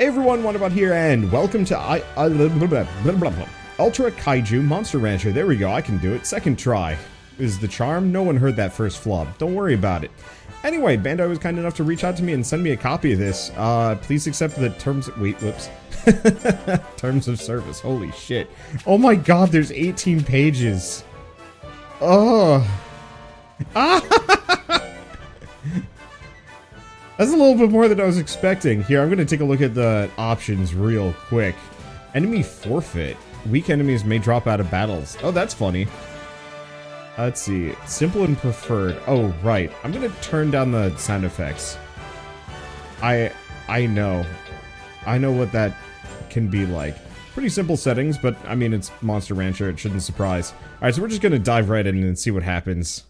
Hey everyone, Wanderbot here, and welcome to Ultra Kaiju Monster Rancher. There we go, I can do it. Second try is the charm. No one heard that first flub. Don't worry about it. Anyway, Bandai was kind enough to reach out to me and send me a copy of this. Please accept the terms... Wait, whoops. Terms of service. Holy shit. Oh my god, there's 18 pages. Oh. That's a little bit more than I was expecting. Here, I'm going to take a look at the options real quick. Enemy forfeit. Weak enemies may drop out of battles. Oh, that's funny. Let's see. Simple and preferred. Oh, right. I'm going to turn down the sound effects. I know. I know what that can be like. Pretty simple settings, but I mean, it's Monster Rancher. It shouldn't surprise. Alright, so we're just going to dive right in and see what happens.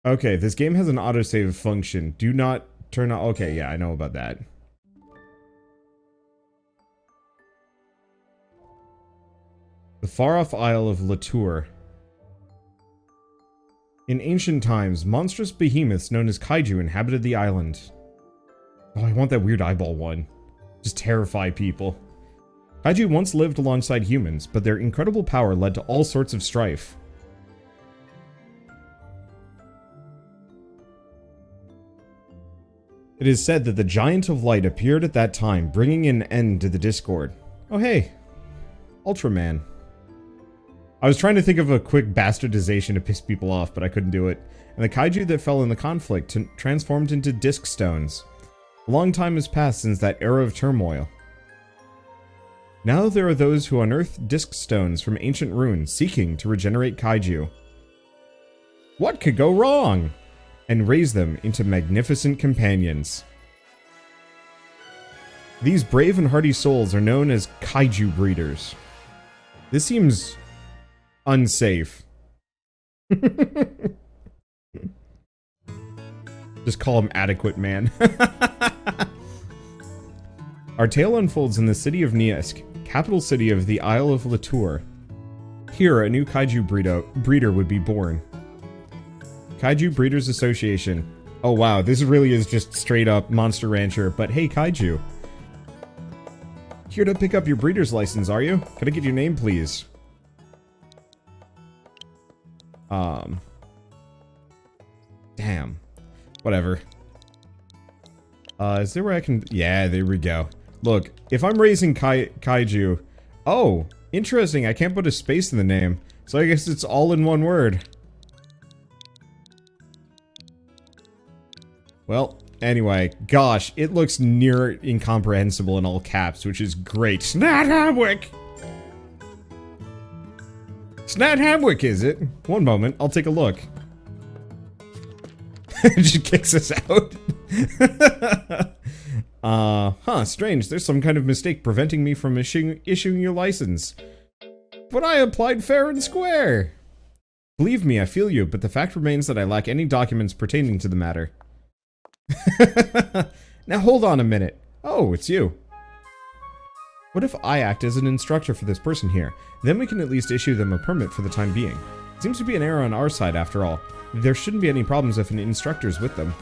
Okay, this game has an autosave function. Do not turn on... Okay, yeah, I know about that. The far-off Isle of Latour. In ancient times, monstrous behemoths known as Kaiju inhabited the island. Oh, I want that weird eyeball one. Just terrify people. Kaiju once lived alongside humans, but their incredible power led to all sorts of strife. It is said that the Giant of Light appeared at that time, bringing an end to the discord. Oh hey, Ultraman. I was trying to think of a quick bastardization to piss people off, but I couldn't do it. And the Kaiju that fell in the conflict transformed into disc stones. A long time has passed since that era of turmoil. Now there are those who unearth disc stones from ancient ruins, seeking to regenerate Kaiju. What could go wrong? And raise them into magnificent companions. These brave and hardy souls are known as Kaiju breeders. This seems unsafe. Just call him Adequate Man. Our tale unfolds in the city of Niisk, capital city of the Isle of Latour. Here, a new Kaiju breeder would be born. Kaiju Breeders Association. Oh wow, this really is just straight up Monster Rancher, but hey Kaiju. Here to pick up your breeder's license, are you? Could I get your name, please? Damn. Whatever. Is there where I can... Yeah, there we go. Look, if I'm raising Kaiju... Oh, interesting, I can't put a space in the name, so I guess it's all in one word. Well, anyway, gosh, it looks near incomprehensible in all caps, which is great. Snat Hamwick! Snat Hamwick, is it? One moment, I'll take a look. She kicks us out. Strange, there's some kind of mistake preventing me from issuing your license. But I applied fair and square! Believe me, I feel you, but the fact remains that I lack any documents pertaining to the matter. Now hold on a minute. Oh, it's you. What if I act as an instructor for this person here? Then we can at least issue them a permit for the time being. Seems to be an error on our side after all. There shouldn't be any problems if an instructor's with them.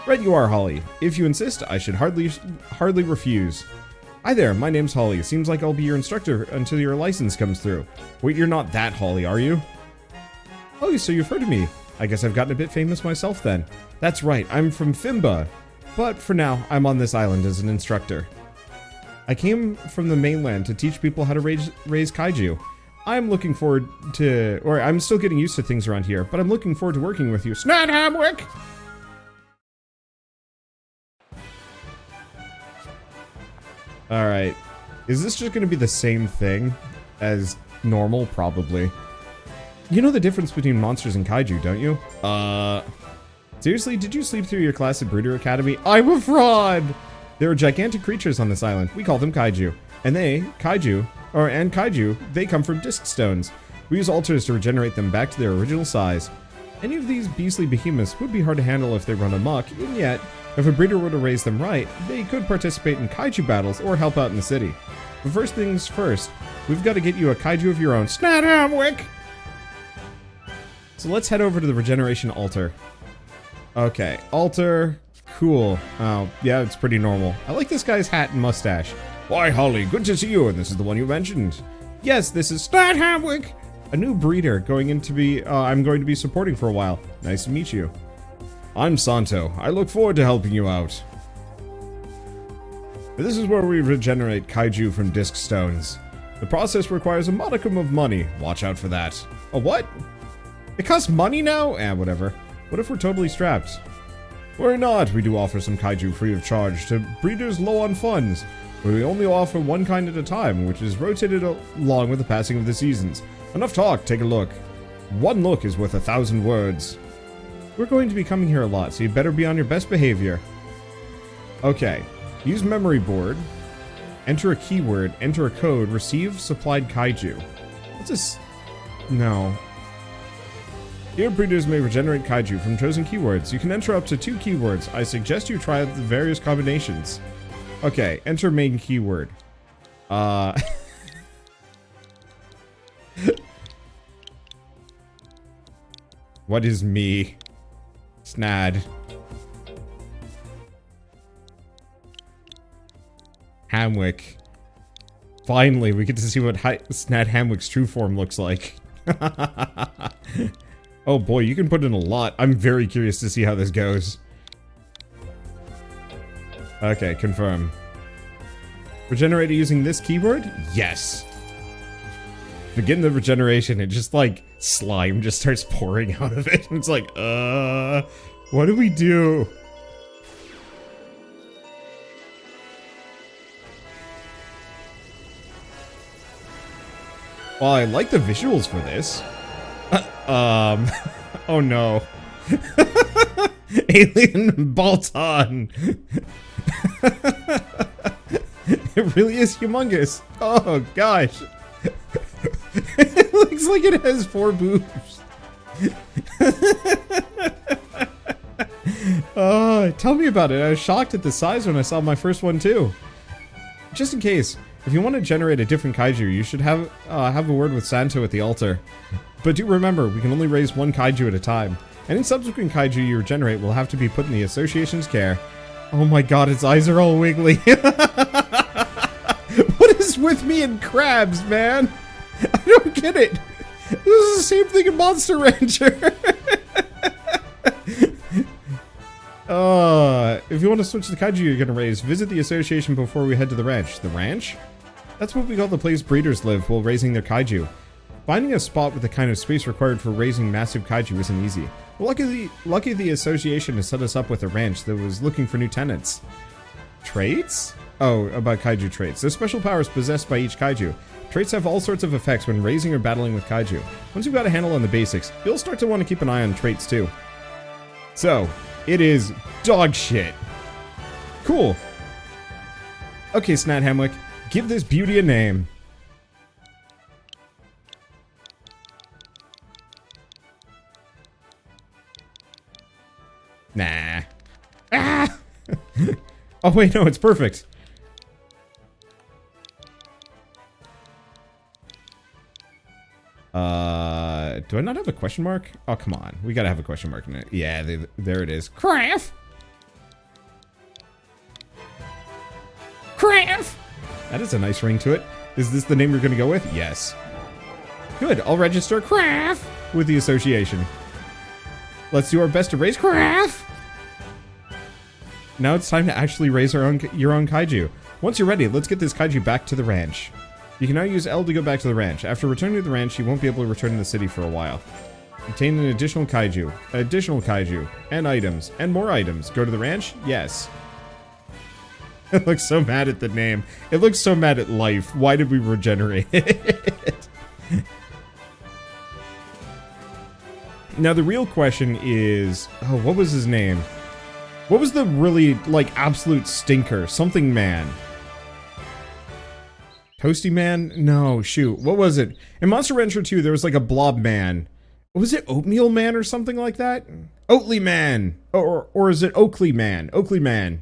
Right you are, Holly. If you insist, I should hardly refuse. Hi there, my name's Holly. It seems like I'll be your instructor until your license comes through. Wait, you're not that Holly, are you? Oh, so you've heard of me. I guess I've gotten a bit famous myself then. That's right, I'm from Fimba. But for now, I'm on this island as an instructor. I came from the mainland to teach people how to raise Kaiju. I'm looking forward to... Or, I'm still getting used to things around here, but I'm looking forward to working with you. Snat Hamwick! Alright. Is this just gonna be the same thing as normal? Probably. You know the difference between monsters and Kaiju, don't you? Seriously, did you sleep through your class at Breeder Academy? I'm a fraud! There are gigantic creatures on this island. We call them Kaiju. And Kaiju, they come from disc stones. We use altars to regenerate them back to their original size. Any of these beastly behemoths would be hard to handle if they run amok, and yet, if a breeder were to raise them right, they could participate in Kaiju battles or help out in the city. But first things first, we've got to get you a Kaiju of your own. Snat Hamwick! So let's head over to the Regeneration Altar. Okay, Altar, Cool. Oh, yeah, it's pretty normal. I like this guy's hat and mustache. Why, Holly, good to see you, and this is the one you mentioned. Yes, this is Stat Hamwick, a new breeder I'm going to be supporting for a while. Nice to meet you. I'm Santo. I look forward to helping you out. This is where we regenerate kaiju from disc stones. The process requires a modicum of money. Watch out for that. A what? It costs money now? Whatever. What if we're totally strapped? Worry not, we do offer some kaiju free of charge to breeders low on funds. We only offer one kind at a time, which is rotated along with the passing of the seasons. Enough talk, take a look. One look is worth 1,000 words. We're going to be coming here a lot, so you better be on your best behavior. Okay. Use memory board. Enter a keyword. Enter a code. Receive supplied kaiju. What's this? No. Here, breeders may regenerate kaiju from chosen keywords. You can enter up to 2 keywords. I suggest you try the various combinations. Okay, enter main keyword. What is me? Snad. Hamwick. Finally, we get to see what Snad Hamwick's true form looks like. Oh boy, you can put in a lot. I'm very curious to see how this goes. Okay, confirm. Regenerated using this keyword? Yes. Begin the regeneration, and just like slime just starts pouring out of it. It's like, what do we do? Well, I like the visuals for this. Oh no. Alien Baltan. It really is humongous. Oh gosh. It looks like it has 4 boobs. Tell me about it. I was shocked at the size when I saw my first one too. Just in case, if you want to generate a different kaiju, you should have a word with Santo at the altar. But do remember, we can only raise 1 kaiju at a time. Any subsequent kaiju you regenerate will have to be put in the association's care. Oh my god, its eyes are all wiggly. What is with me and crabs, man? I don't get it. This is the same thing in Monster Rancher. If you want to switch the kaiju you're going to raise, visit the association before we head to the ranch. The ranch? That's what we call the place breeders live while raising their kaiju. Finding a spot with the kind of space required for raising massive kaiju isn't easy. Lucky the association has set us up with a ranch that was looking for new tenants. Traits? Oh, about kaiju traits. There's special powers possessed by each kaiju. Traits have all sorts of effects when raising or battling with kaiju. Once you've got a handle on the basics, you'll start to want to keep an eye on traits too. So, it is dog shit. Cool. Okay, Snad Hamwick, give this beauty a name. Nah. Ah! Oh wait, no, it's perfect. Do I not have a question mark? Oh, come on. We gotta have a question mark in it. Yeah, there it is. Craft! Craft! That is a nice ring to it. Is this the name you're gonna go with? Yes. Good, I'll register Craft with the association. Let's do our best to raise Craft! Now it's time to actually raise your own kaiju. Once you're ready, let's get this kaiju back to the ranch. You can now use L to go back to the ranch. After returning to the ranch, you won't be able to return to the city for a while. Obtain an additional kaiju, and items, and more items. Go to the ranch? Yes. It looks so mad at the name. It looks so mad at life. Why did we regenerate it? Now the real question is, oh, what was his name? What was the really, like, absolute stinker? Something man. Toasty Man? No, shoot. What was it? In Monster Rancher 2, there was like a blob man. Was it Oatmeal Man or something like that? Oatly Man! Or is it Oakley Man? Oakley Man.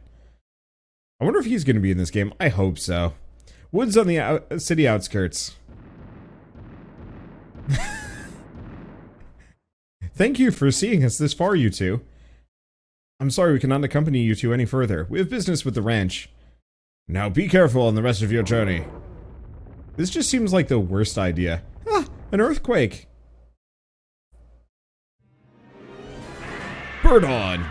I wonder if he's going to be in this game. I hope so. Woods on the city outskirts. Thank you for seeing us this far, you two. I'm sorry we cannot accompany you two any further. We have business with the ranch. Now be careful on the rest of your journey. This just seems like the worst idea. Ah, an earthquake. Bird on.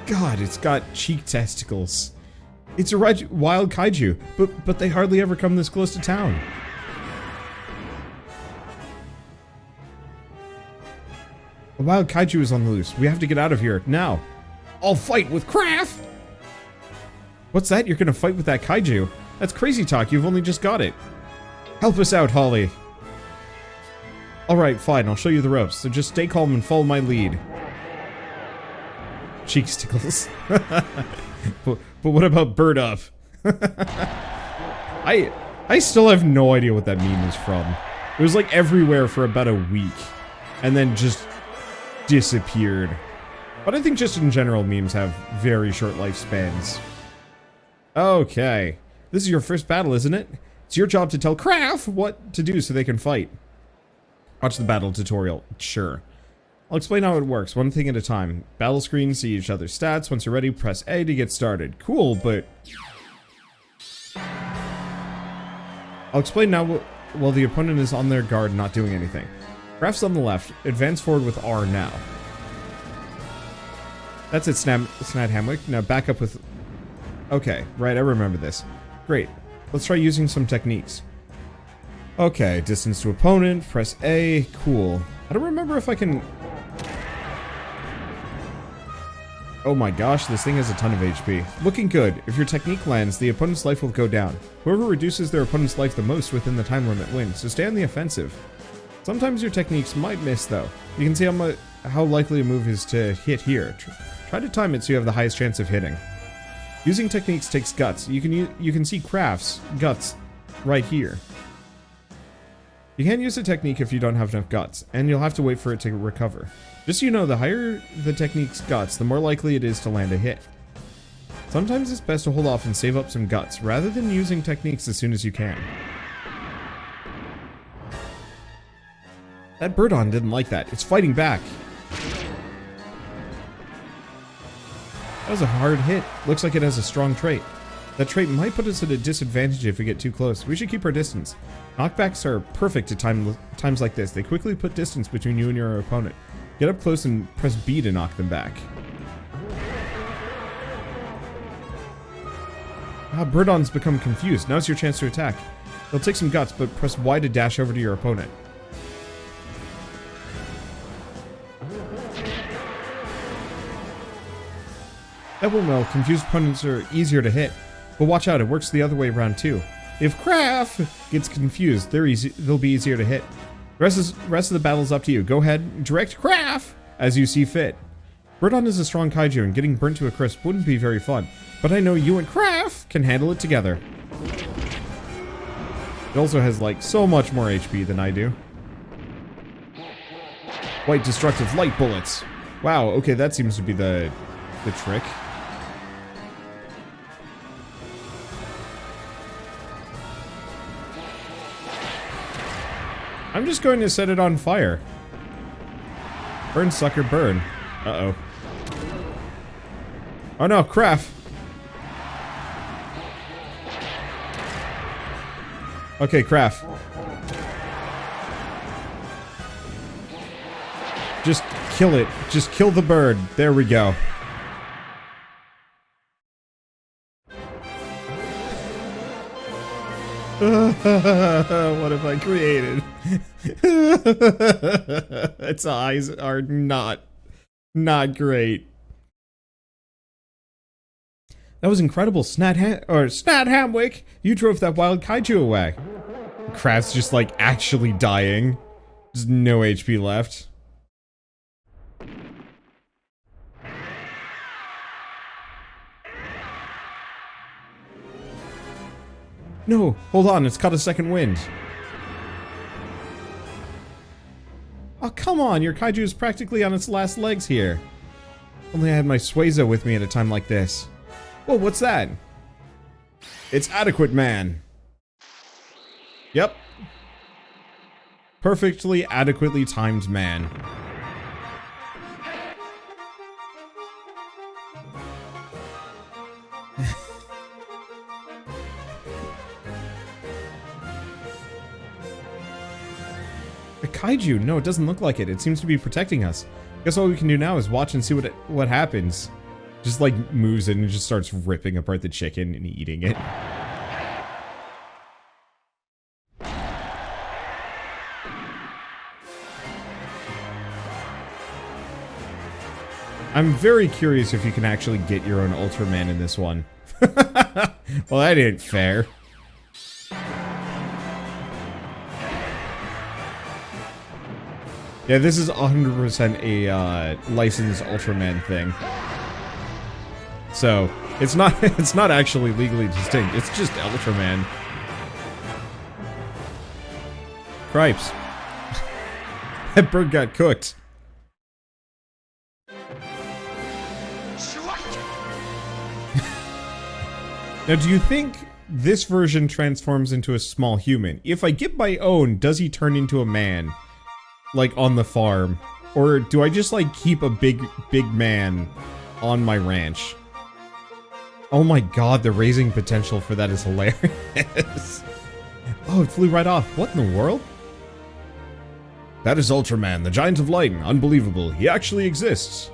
God, it's got cheek testicles. It's a wild kaiju, but they hardly ever come this close to town. A wild kaiju is on the loose. We have to get out of here, now. I'll fight with Kraft! What's that? You're gonna fight with that kaiju? That's crazy talk, you've only just got it. Help us out, Holly. Alright, fine, I'll show you the ropes, so just stay calm and follow my lead. Cheeks tickles. but what about bird up? I still have no idea what that meme is from. It was like everywhere for about a week. And then just disappeared. But I think just in general memes have very short lifespans. Okay. This is your first battle, isn't it? It's your job to tell Kraft what to do so they can fight. Watch the battle tutorial. Sure. I'll explain how it works, one thing at a time. Battle screen, see each other's stats. Once you're ready, press A to get started. Cool, but... I'll explain now while the opponent is on their guard not doing anything. Kraft's on the left. Advance forward with R now. That's it, Snad Hamwick. Now back up with... Okay, right, I remember this. Great. Let's try using some techniques. Okay, distance to opponent, press A, cool. I don't remember if I can... Oh my gosh, this thing has a ton of HP. Looking good. If your technique lands, the opponent's life will go down. Whoever reduces their opponent's life the most within the time limit wins, so stay on the offensive. Sometimes your techniques might miss though. You can see how likely a move is to hit here. Try to time it so you have the highest chance of hitting. Using techniques takes guts. You can see Kraft's guts right here. You can't use a technique if you don't have enough guts, and you'll have to wait for it to recover. Just so you know, the higher the technique's guts, the more likely it is to land a hit. Sometimes it's best to hold off and save up some guts, rather than using techniques as soon as you can. That Birdon didn't like that. It's fighting back. That was a hard hit. Looks like it has a strong trait. That trait might put us at a disadvantage if we get too close. We should keep our distance. Knockbacks are perfect at times like this. They quickly put distance between you and your opponent. Get up close and press B to knock them back. Birdon's become confused. Now's your chance to attack. It'll take some guts, but press Y to dash over to your opponent. That went well. Confused opponents are easier to hit. But watch out, it works the other way around too. If Kraft gets confused, they'll be easier to hit. The rest of the battle's up to you. Go ahead, direct Kraft as you see fit. Birdon is a strong kaiju, and getting burnt to a crisp wouldn't be very fun. But I know you and Kraft can handle it together. It also has, like, so much more HP than I do. White destructive light bullets. Wow, okay, that seems to be the trick. I'm just going to set it on fire. Burn, sucker, burn. Uh-oh. Oh no, Kraft. Okay, Kraft. Just kill it. Just kill the bird. There we go. What have I created? Its eyes are not great. That was incredible, Snad Hamwick. You drove that wild kaiju away. Kraft's just like actually dying. There's no HP left. No, hold on, it's caught a second wind. Oh, come on, your kaiju is practically on its last legs here. Only I had my Suezo with me at a time like this. Whoa, what's that? It's Adequate Man. Yep. Perfectly adequately timed man. The kaiju? No, it doesn't look like it. It seems to be protecting us. Guess all we can do now is watch and see what happens. Just like moves in and just starts ripping apart the chicken and eating it. I'm very curious if you can actually get your own Ultraman in this one. Well, that ain't fair. Yeah, this is 100% a licensed Ultraman thing. So, it's not actually legally distinct. It's just Ultraman. Cripes. That bird got cooked. Now, do you think this version transforms into a small human? If I get my own, does he turn into a man? Like, on the farm? Or do I just, like, keep a big man on my ranch? Oh my god, the raising potential for that is hilarious. Oh, it flew right off. What in the world? That is Ultraman, the Giant of Light. Unbelievable. He actually exists.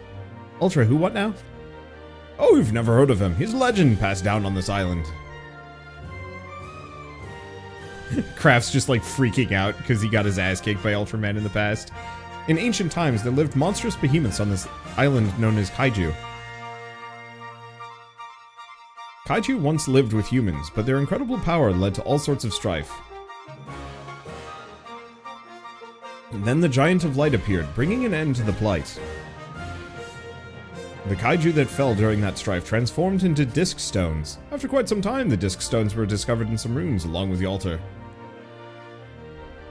Ultra who, what now? Oh, you've never heard of him. He's a legend passed down on this island. Kraft's just like freaking out because he got his ass kicked by Ultraman in the past. In ancient times, there lived monstrous behemoths on this island known as Kaiju. Kaiju once lived with humans, but their incredible power led to all sorts of strife. And then the Giant of Light appeared, bringing an end to the plight. The Kaiju that fell during that strife transformed into disc stones. After quite some time, the disc stones were discovered in some ruins along with the altar.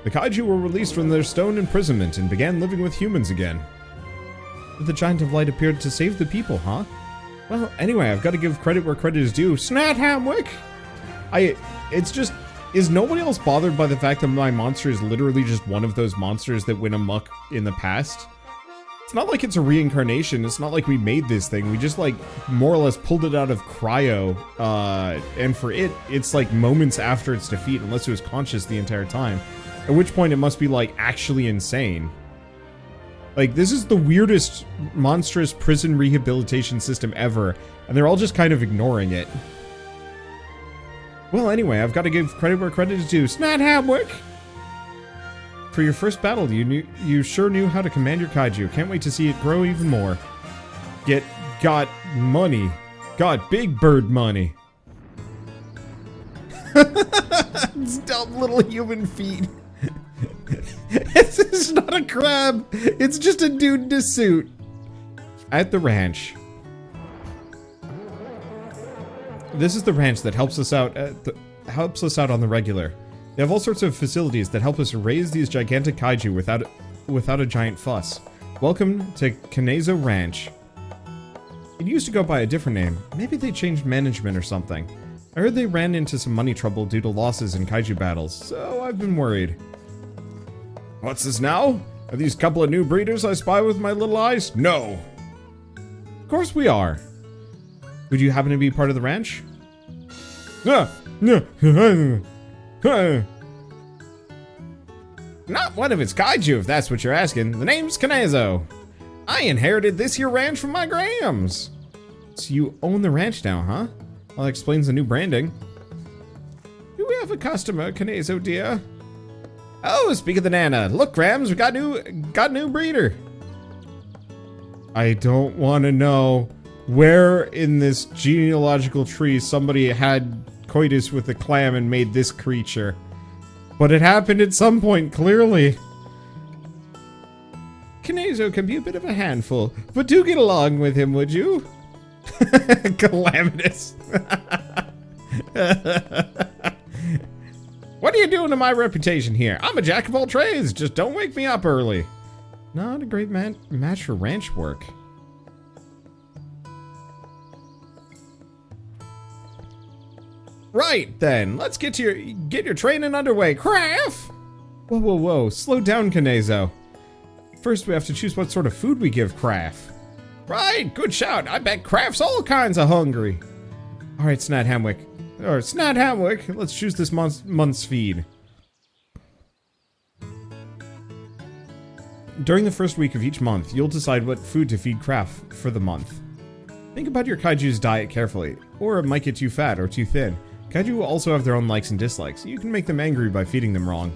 The Kaiju were released from their stone imprisonment and began living with humans again. But the Giant of Light appeared to save the people, huh? Well, anyway, I've got to give credit where credit is due. Snat Hamwick! It's just, is nobody else bothered by the fact that my monster is literally just one of those monsters that went amok in the past? It's not like it's a reincarnation, it's not like we made this thing, we just like, more or less pulled it out of cryo, and for it, it's like moments after its defeat, unless it was conscious the entire time. At which point it must be like, actually insane. Like, this is the weirdest, monstrous prison rehabilitation system ever, and they're all just kind of ignoring it. Well, anyway, I've got to give credit where credit is due. Snat Hamwick! For your first battle, you sure knew how to command your kaiju. Can't wait to see it grow even more. Got money. Got big bird money. It's dumb little human feet. This is not a crab. It's just a dude in a suit. At the ranch. This is the ranch that helps us out on the regular. They have all sorts of facilities that help us raise these gigantic kaiju without a giant fuss. Welcome to Kanezo Ranch. It used to go by a different name. Maybe they changed management or something. I heard they ran into some money trouble due to losses in kaiju battles, so I've been worried. What's this now? Are these couple of new breeders I spy with my little eyes? No. Of course we are. Would you happen to be part of the ranch? Not one of its kaiju, if that's what you're asking. The name's Kanezo. I inherited this here ranch from my grams. So you own the ranch now, huh? Well, that explains the new branding. Do we have a customer, Kanezo dear? Oh, speak of the Nana. Look, Grams, we got new breeder. I don't want to know where in this genealogical tree somebody had coitus with a clam and made this creature. But it happened at some point, clearly. Kanezo can be a bit of a handful, but do get along with him, would you? Calamitous. What are you doing to my reputation here? I'm a jack of all trades, just don't wake me up early. Not a great match for ranch work. Right then, let's get your training underway, Kraft! Whoa, slow down, Kanezo. First we have to choose what sort of food we give Kraft. Right, good shout. I bet Kraft's all kinds of hungry. Alright, Snad Hamwick. Or Snad Hamwick, let's choose this month's feed. During the first week of each month, you'll decide what food to feed Craft for the month. Think about your Kaiju's diet carefully, or it might get too fat or too thin. Kaiju will also have their own likes and dislikes. You can make them angry by feeding them wrong.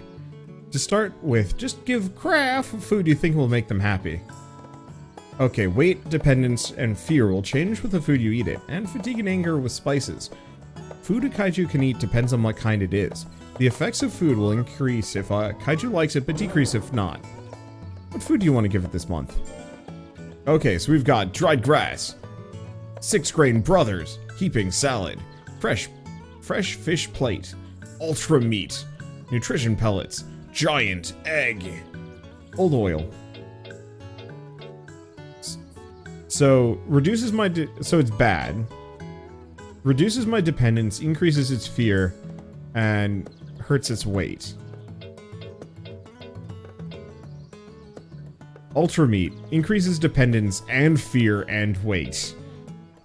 To start with, just give Craft food you think will make them happy. Okay, weight, dependence, and fear will change with the food you eat it, and fatigue and anger with spices. Food a Kaiju can eat depends on what kind it is. The effects of food will increase if a Kaiju likes it, but decrease if not. What food do you want to give it this month? Okay, so we've got dried grass, 6-grain brothers, heaping salad, fresh fish plate, ultra meat, nutrition pellets, giant egg, old oil. So reduces my so it's bad. Reduces my dependence, increases its fear, and hurts its weight. Ultra meat increases dependence and fear and weight.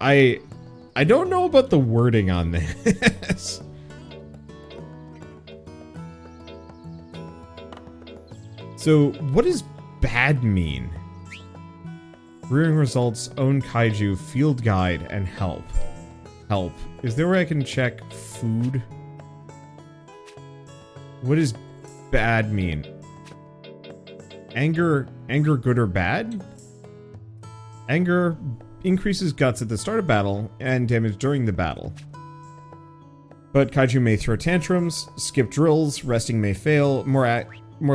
I don't know about the wording on this. So, what does bad mean? Rearing results, own Kaiju, field guide, and help. Help. Is there a way I can check food? What does bad mean? Anger good or bad? Anger increases guts at the start of battle and damage during the battle. But Kaiju may throw tantrums, skip drills, resting may fail, more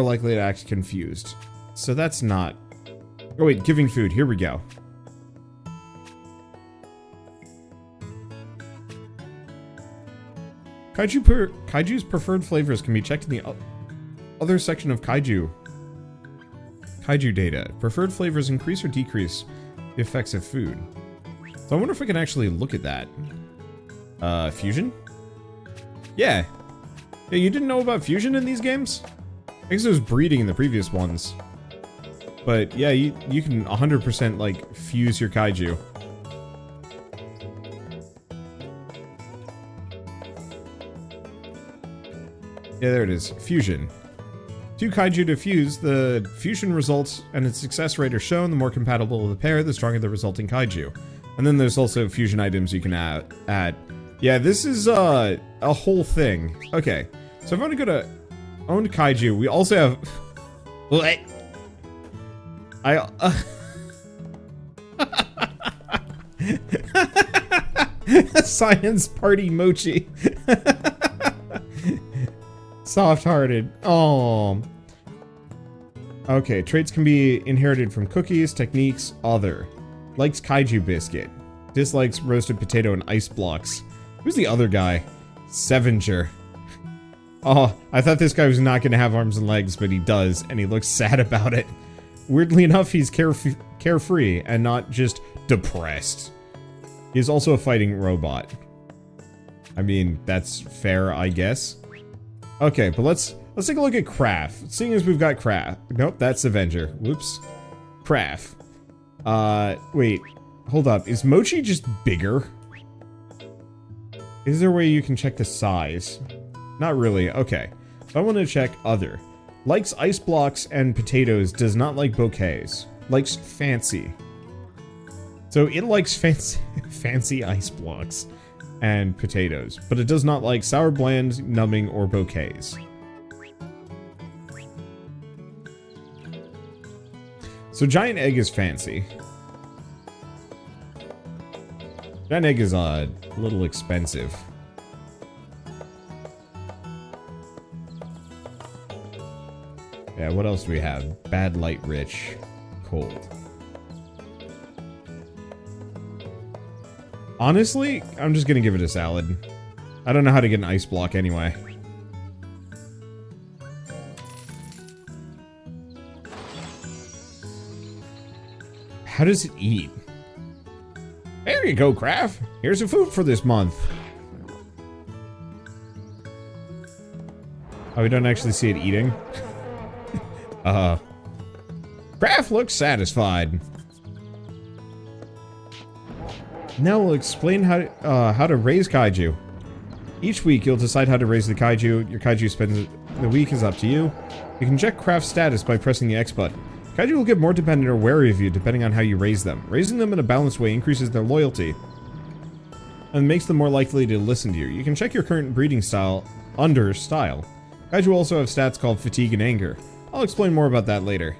likely to act confused. So that's not... Oh wait, giving food, here we go. Kaiju's preferred flavors can be checked in the other section of Kaiju data. Preferred flavors increase or decrease the effects of food. So I wonder if I can actually look at that. Fusion? Yeah. Yeah, you didn't know about fusion in these games? I guess it was breeding in the previous ones. But yeah, you can 100% like fuse your Kaiju. Yeah, there it is. Fusion. 2 Kaiju to fuse, the fusion results and its success rate are shown. The more compatible the pair, the stronger the resulting Kaiju. And then there's also fusion items you can add. Yeah, this is a whole thing. Okay, so if I want to go to owned Kaiju, we also have... What? Science Party Mochi. Soft-hearted. Oh. Okay, traits can be inherited from cookies, techniques, other. Likes Kaiju biscuit. Dislikes roasted potato and ice blocks. Who's the other guy? Sevenger. Oh, I thought this guy was not going to have arms and legs, but he does, and he looks sad about it. Weirdly enough, he's carefree and not just depressed. He's also a fighting robot. I mean, that's fair, I guess. Okay, but let's take a look at Craft. Seeing as we've got Craft. Nope, that's Avenger. Whoops. Craft. Wait. Hold up. Is Mochi just bigger? Is there a way you can check the size? Not really. Okay. I want to check other. Likes ice blocks and potatoes. Does not like bouquets. Likes fancy. So it likes fancy ice blocks and potatoes, but it does not like sour, bland, numbing, or bouquets. So giant egg is fancy. Giant egg is a little expensive. Yeah, what else do we have? Bad, light, rich, cold. Honestly, I'm just gonna give it a salad. I don't know how to get an ice block anyway. How does it eat? There you go, Craft. Here's your food for this month. Oh, we don't actually see it eating? Craft looks satisfied. Now we'll explain how to raise Kaiju. Each week, you'll decide how to raise the Kaiju. Your Kaiju spends the week is up to you. You can check craft status by pressing the X button. Kaiju will get more dependent or wary of you depending on how you raise them. Raising them in a balanced way increases their loyalty and makes them more likely to listen to you. You can check your current breeding style under Style. Kaiju also have stats called Fatigue and Anger. I'll explain more about that later.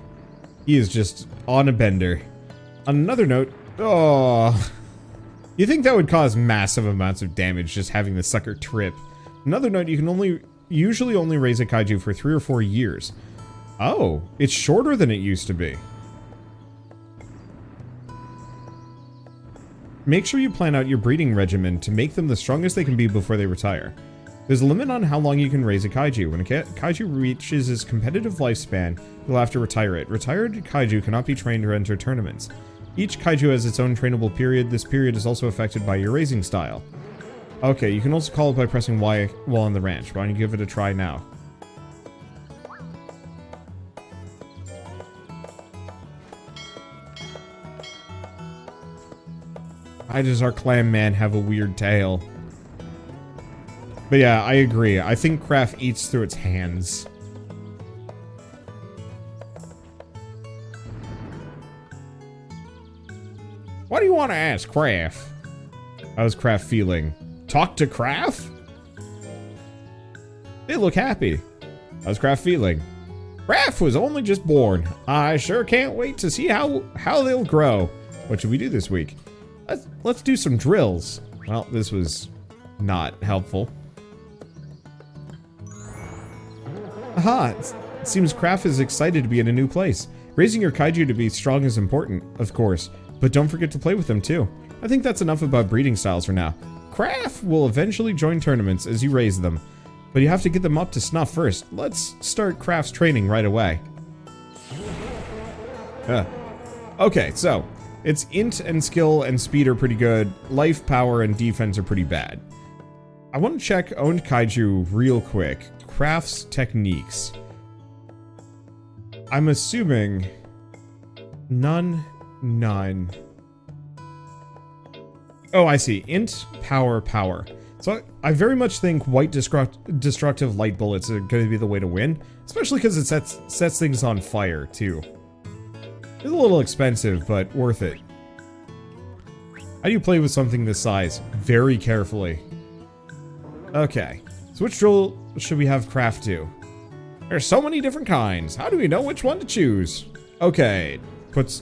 He is just on a bender. On another note, oh, you think that would cause massive amounts of damage just having the sucker trip. Another note, you can usually only raise a Kaiju for 3 or 4 years. Oh, it's shorter than it used to be. Make sure you plan out your breeding regimen to make them the strongest they can be before they retire. There's a limit on how long you can raise a Kaiju. When a Kaiju reaches its competitive lifespan, you'll have to retire it. Retired Kaiju cannot be trained or enter tournaments. Each Kaiju has its own trainable period. This period is also affected by your raising style. Okay, you can also call it by pressing Y while on the ranch. Why don't you give it a try now? Why does our clam man have a weird tail? But yeah, I agree. I think Craft eats through its hands. What do you want to ask, Craft? How's Craft feeling? Talk to Craft? They look happy. How's Craft feeling? Craft was only just born. I sure can't wait to see how they'll grow. What should we do this week? Let's do some drills. Well, this was not helpful. Aha! It seems Craft is excited to be in a new place. Raising your Kaiju to be strong is important, of course, but don't forget to play with them too. I think that's enough about breeding styles for now. Craft will eventually join tournaments as you raise them, but you have to get them up to snuff first. Let's start Craft's training right away. Okay, so its int and skill and speed are pretty good. Life, power, and defense are pretty bad. I want to check owned Kaiju real quick. Craft's techniques. I'm assuming none. Oh, I see. Int, power. So I very much think white destructive light bullets are going to be the way to win, especially because it sets things on fire too. It's a little expensive, but worth it. How do you play with something this size? Very carefully. Okay, so which drill should we have Craft do? There's so many different kinds. How do we know which one to choose? Okay, puts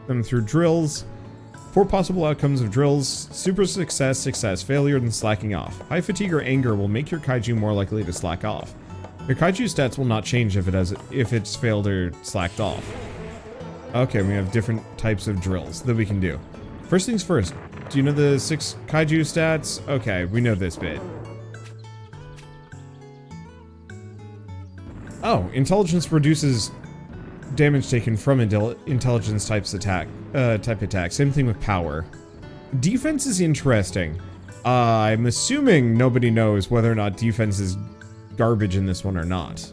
them through drills. 4 possible outcomes of drills: super success, success, failure, and slacking off. High fatigue or anger will make your Kaiju more likely to slack off. Your Kaiju stats will not change if it's failed or slacked off. Okay, we have different types of drills that we can do. First things first, do you know the 6 Kaiju stats? Okay, we know this bit. Oh, intelligence reduces damage taken from intelligence type attack. Same thing with power. Defense is interesting. I'm assuming nobody knows whether or not defense is garbage in this one or not.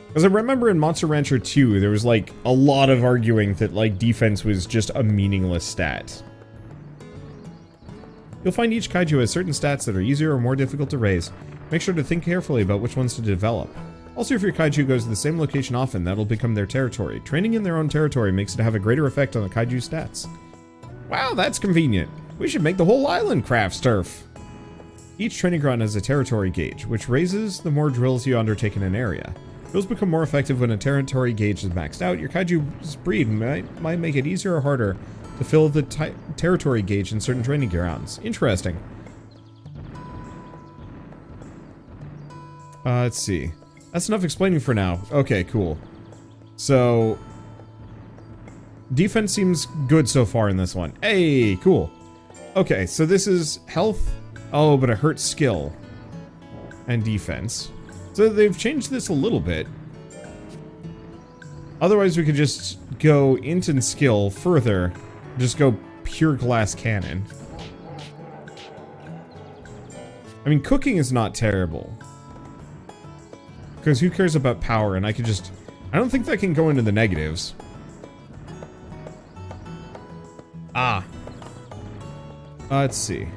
Because I remember in Monster Rancher 2, there was like a lot of arguing that like defense was just a meaningless stat. You'll find each Kaiju has certain stats that are easier or more difficult to raise. Make sure to think carefully about which ones to develop. Also, if your Kaiju goes to the same location often, that'll become their territory. Training in their own territory makes it have a greater effect on the Kaiju stats. Wow, that's convenient. We should make the whole island Craft's turf. Each training ground has a territory gauge, which raises the more drills you undertake in an area. Drills become more effective when a territory gauge is maxed out. Your Kaiju's breed might make it easier or harder to fill the territory gauge in certain training grounds. Interesting. Let's see. That's enough explaining for now. Okay, cool. So, defense seems good so far in this one. Hey, cool. Okay, so this is health. Oh, but it hurts skill and defense. So they've changed this a little bit. Otherwise, we could just go int and skill further. Just go pure glass cannon. I mean, cooking is not terrible. Because who cares about power? And I could just... I don't think that can go into the negatives. Let's see.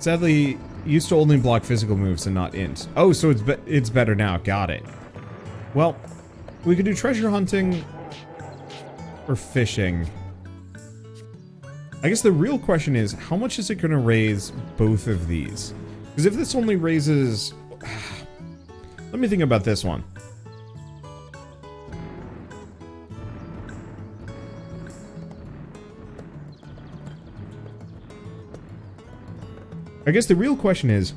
Sadly, used to only block physical moves and not int. Oh, so it's better now. Got it. Well, we could do treasure hunting or fishing. I guess the real question is, how much is it going to raise both of these? Because if this only raises... Let me think about this one. I guess the real question is,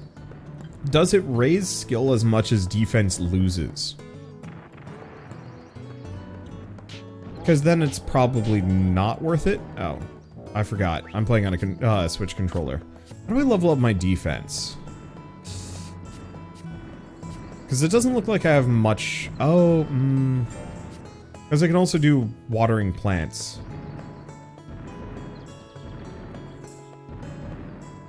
does it raise skill as much as defense loses? Because then it's probably not worth it. Oh, I forgot. I'm playing on a Switch controller. How do I level up my defense? Because it doesn't look like I have much... Oh, because I can also do watering plants.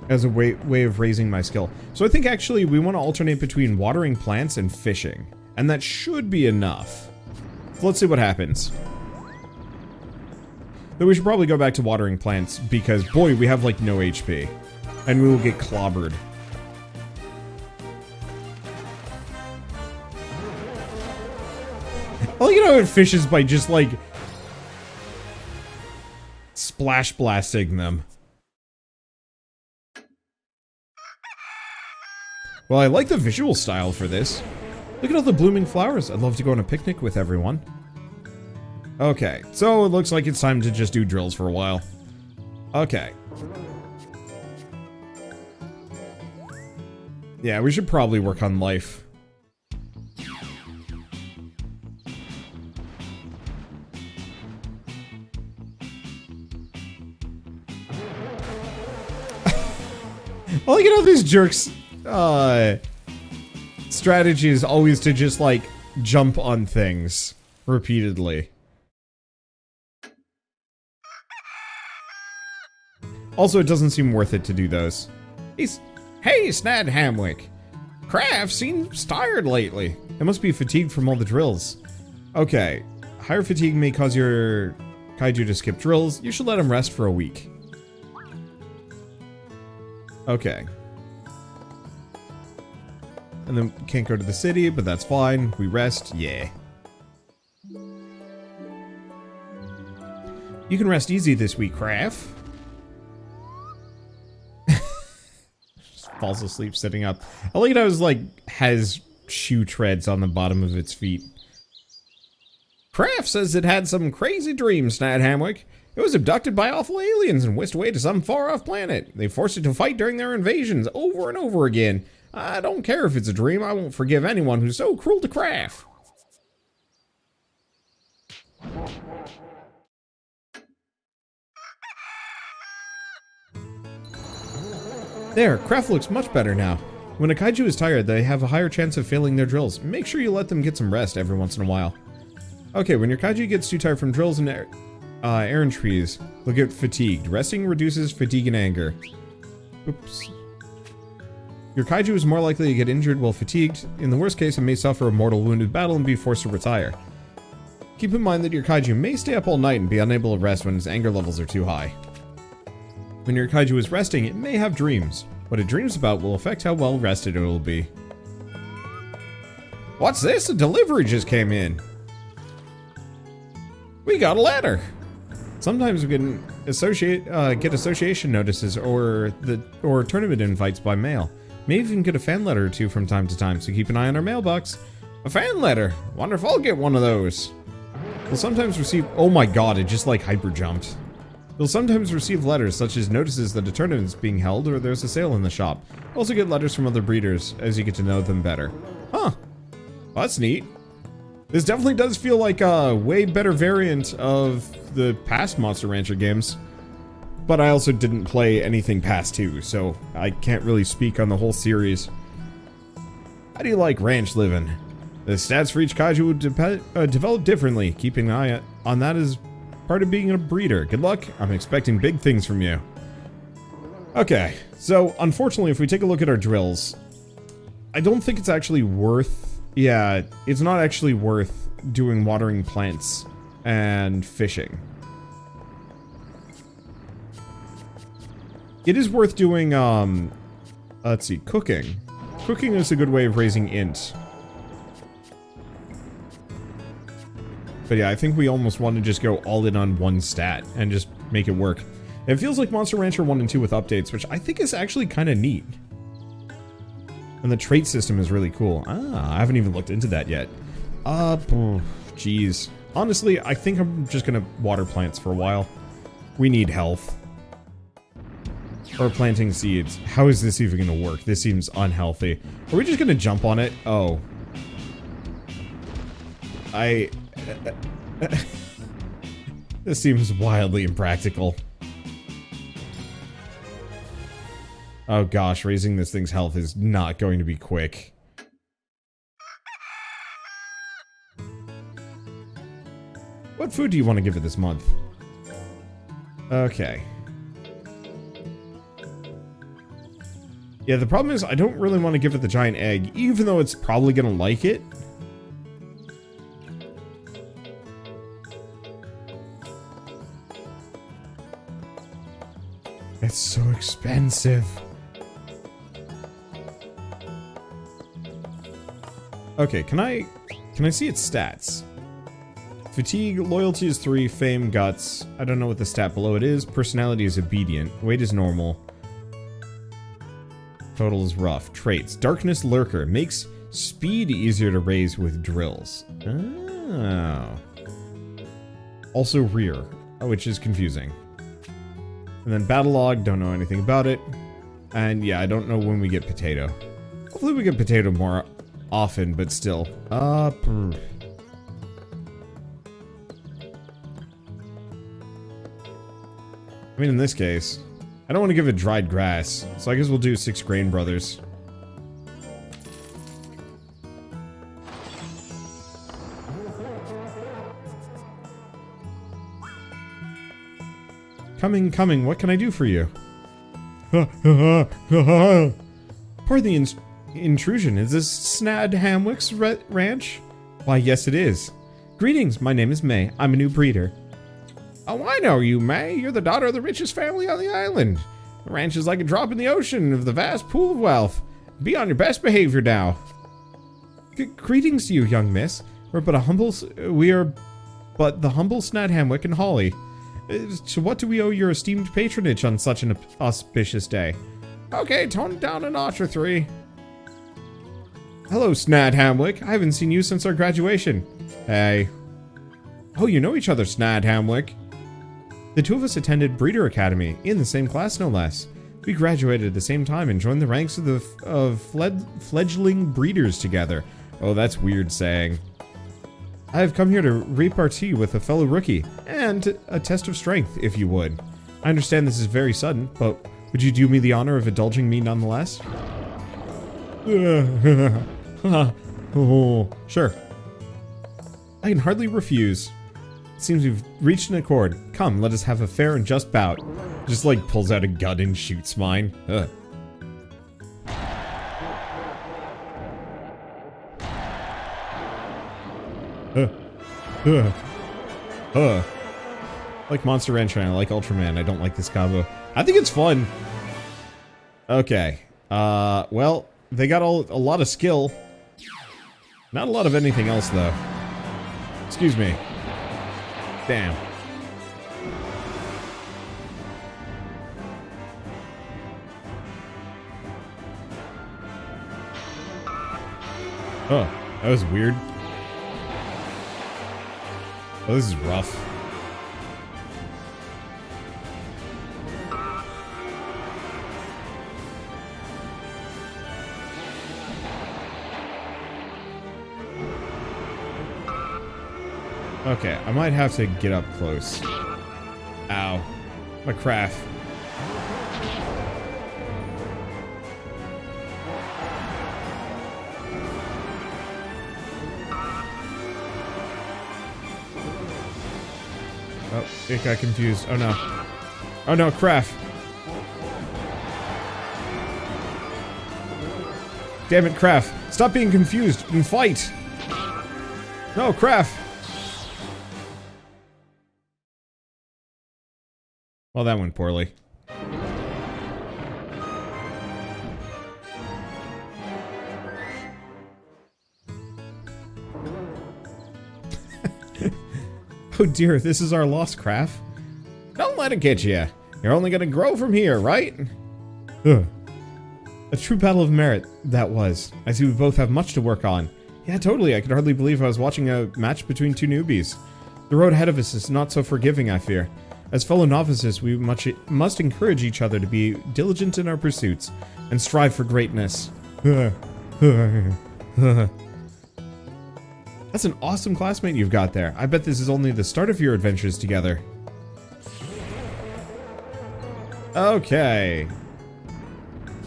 As a way of raising my skill. So I think actually we want to alternate between watering plants and fishing. And that should be enough. So let's see what happens. Though we should probably go back to watering plants because, boy, we have like no HP. And we will get clobbered. Well, you know, it fishes by just like splash blasting them. Well, I like the visual style for this. Look at all the blooming flowers. I'd love to go on a picnic with everyone. Okay, so it looks like it's time to just do drills for a while. Okay. Yeah, we should probably work on life. I like how these jerks... strategy is always to just, like, jump on things repeatedly. Also, it doesn't seem worth it to do those. Hey, Snad Hamwick. Kraft seems tired lately. It must be fatigued from all the drills. Okay. Higher fatigue may cause your kaiju to skip drills. You should let him rest for a week. Okay. And then can't go to the city, but that's fine. We rest. Yeah. You can rest easy this week, Kraft. Just falls asleep sitting up. I like how it like has shoe treads on the bottom of its feet. Kraft says it had some crazy dreams, Snad Hamwick. It was abducted by awful aliens and whisked away to some far-off planet. They forced it to fight during their invasions over and over again. I don't care if it's a dream. I won't forgive anyone who's so cruel to Kraft. There, Kraft looks much better now. When a kaiju is tired, they have a higher chance of failing their drills. Make sure you let them get some rest every once in a while. Okay, when your kaiju gets too tired from drills and errand trees, they'll get fatigued. Resting reduces fatigue and anger. Oops. Your kaiju is more likely to get injured while fatigued. In the worst case, it may suffer a mortal wound in battle and be forced to retire. Keep in mind that your kaiju may stay up all night and be unable to rest when its anger levels are too high. When your kaiju is resting, it may have dreams. What it dreams about will affect how well rested it will be. What's this? A delivery just came in. We got a letter. Sometimes we can get association notices or tournament invites by mail. Maybe even get a fan letter or two from time to time, so keep an eye on our mailbox. A fan letter? Wonder if I'll get one of those. We'll sometimes receive... Oh my god, it just like hyper jumped. You'll sometimes receive letters such as notices that a tournament is being held or there's a sale in the shop. You'll also get letters from other breeders as you get to know them better. Huh. Well, that's neat. This definitely does feel like a way better variant of the past Monster Rancher games. But I also didn't play anything past 2, so I can't really speak on the whole series. How do you like ranch living? The stats for each kaiju would develop differently. Keeping an eye on that is part of being a breeder. Good luck. I'm expecting big things from you. Okay, so unfortunately, if we take a look at our drills, I don't think it's actually worth... Yeah, it's not actually worth doing watering plants and fishing. It is worth doing, let's see, cooking. Cooking is a good way of raising int. But yeah, I think we almost want to just go all in on one stat and just make it work. It feels like Monster Rancher 1 and 2 with updates, which I think is actually kind of neat. And the trait system is really cool. Ah, I haven't even looked into that yet. Jeez. Honestly, I think I'm just gonna water plants for a while. We need health. Or planting seeds. How is this even gonna work? This seems unhealthy. Are we just gonna jump on it? Oh. This seems wildly impractical. Oh gosh, raising this thing's health is not going to be quick. What food do you want to give it this month? Okay. Yeah, the problem is I don't really want to give it the giant egg, even though it's probably gonna like it. It's so expensive. Okay, can I see its stats? Fatigue, loyalty is 3, fame, guts. I don't know what the stat below it is. Personality is obedient. Weight is normal. Total is rough. Traits. Darkness lurker. Makes speed easier to raise with drills. Oh. Also rear, which is confusing. And then battle log, don't know anything about it. And yeah, I don't know when we get potato. Hopefully we get potato more often, but still. I mean, in this case, I don't want to give it dried grass, so I guess we'll do 6 grain brothers. Coming, what can I do for you? Pardon the intrusion, is this Snad Hamwick's ranch? Why, yes it is. Greetings, my name is May. I'm a new breeder. Oh, I know you, May. You're the daughter of the richest family on the island. The ranch is like a drop in the ocean of the vast pool of wealth. Be on your best behavior now. Greetings to you, young miss. We are but the humble Snad Hamwick and Holly. To what do we owe your esteemed patronage on such an auspicious day? Okay, tone it down a notch or 3. Hello, Snad Hamwick. I haven't seen you since our graduation. Hey. Oh, you know each other, Snad Hamwick. The two of us attended Breeder Academy, in the same class no less. We graduated at the same time and joined the ranks of the fledgling breeders together. Oh, that's weird saying. I have come here to repartee with a fellow rookie, and a test of strength, if you would. I understand this is very sudden, but would you do me the honor of indulging me nonetheless? Oh, sure. I can hardly refuse. It seems we've reached an accord. Come, let us have a fair and just bout. Just like pulls out a gun and shoots mine. Ugh. Like Monster Rancher and I like Ultraman. I don't like this combo. I think it's fun. Okay. Well, they got a lot of skill. Not a lot of anything else, though. Excuse me. Damn. Oh, that was weird. Oh, this is rough. Okay, I might have to get up close. Ow. My craft. Oh, it got confused. Oh no. Oh no, craft. Damn it, craft. Stop being confused and fight. No, craft. Well, that went poorly. Oh dear, this is our loss, Craft. Don't let it get you. You're only gonna grow from here, right? Ugh. A true battle of merit, that was. I see we both have much to work on. Yeah, totally. I could hardly believe I was watching a match between two newbies. The road ahead of us is not so forgiving, I fear. As fellow novices, we must encourage each other to be diligent in our pursuits and strive for greatness. That's an awesome classmate you've got there. I bet this is only the start of your adventures together. Okay.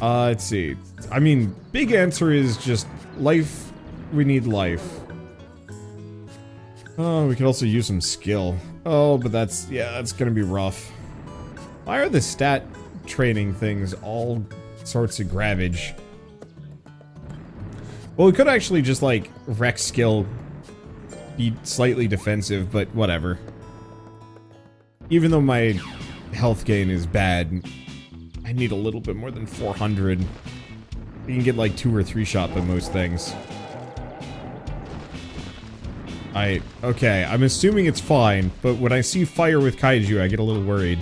Let's see. I mean, big answer is just life. We need life. Oh, we could also use some skill. Oh, but that's gonna be rough. Why are the stat training things all sorts of garbage? Well, we could actually just, like, wreck skill, be slightly defensive, but whatever. Even though my health gain is bad, I need a little bit more than 400. You can get, like, 2 or 3 shot by most things. Okay, I'm assuming it's fine, but when I see fire with Kaiju, I get a little worried.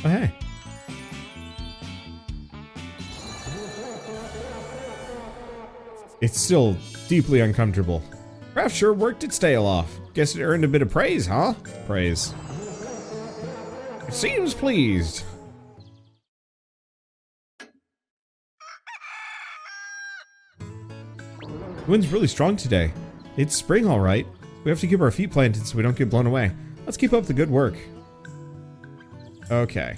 Oh, hey. It's still deeply uncomfortable. Raph sure worked its tail off. Guess it earned a bit of praise, huh? Praise. It seems pleased. The wind's really strong today. It's spring, all right. We have to keep our feet planted so we don't get blown away. Let's keep up the good work. Okay.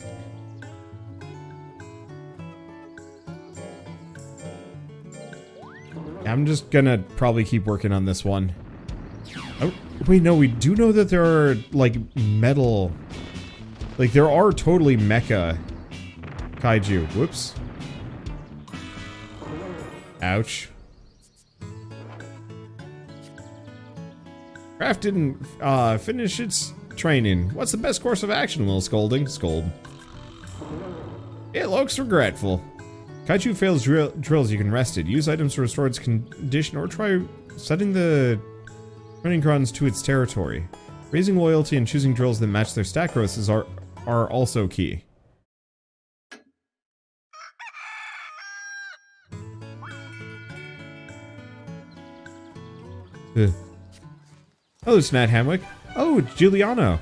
I'm just gonna probably keep working on this one. Oh, wait, no, we do know that there are, like, metal... Like, there are totally mecha kaiju. Whoops. Ouch. Craft didn't finish its training. What's the best course of action, little scolding? Scold. It looks regretful. Kaiju fails drills, you can rest it. Use items to restore its condition or try setting the running grunts to its territory. Raising loyalty and choosing drills that match their stat growths are also key. Hello, Snat Hamwick. Oh, Giuliano.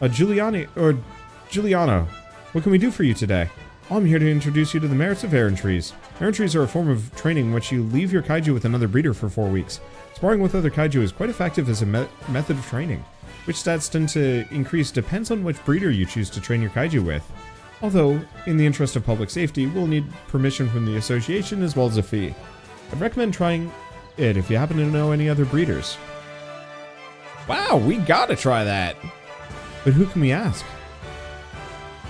Giuliano. What can we do for you today? Oh, I'm here to introduce you to the merits of errantries. Errantries are a form of training in which you leave your kaiju with another breeder for 4 weeks. Sparring with other kaiju is quite effective as a method of training. Which stats tend to increase depends on which breeder you choose to train your kaiju with. Although, in the interest of public safety, we'll need permission from the association as well as a fee. I'd recommend trying it if you happen to know any other breeders. Wow, we gotta try that! But who can we ask?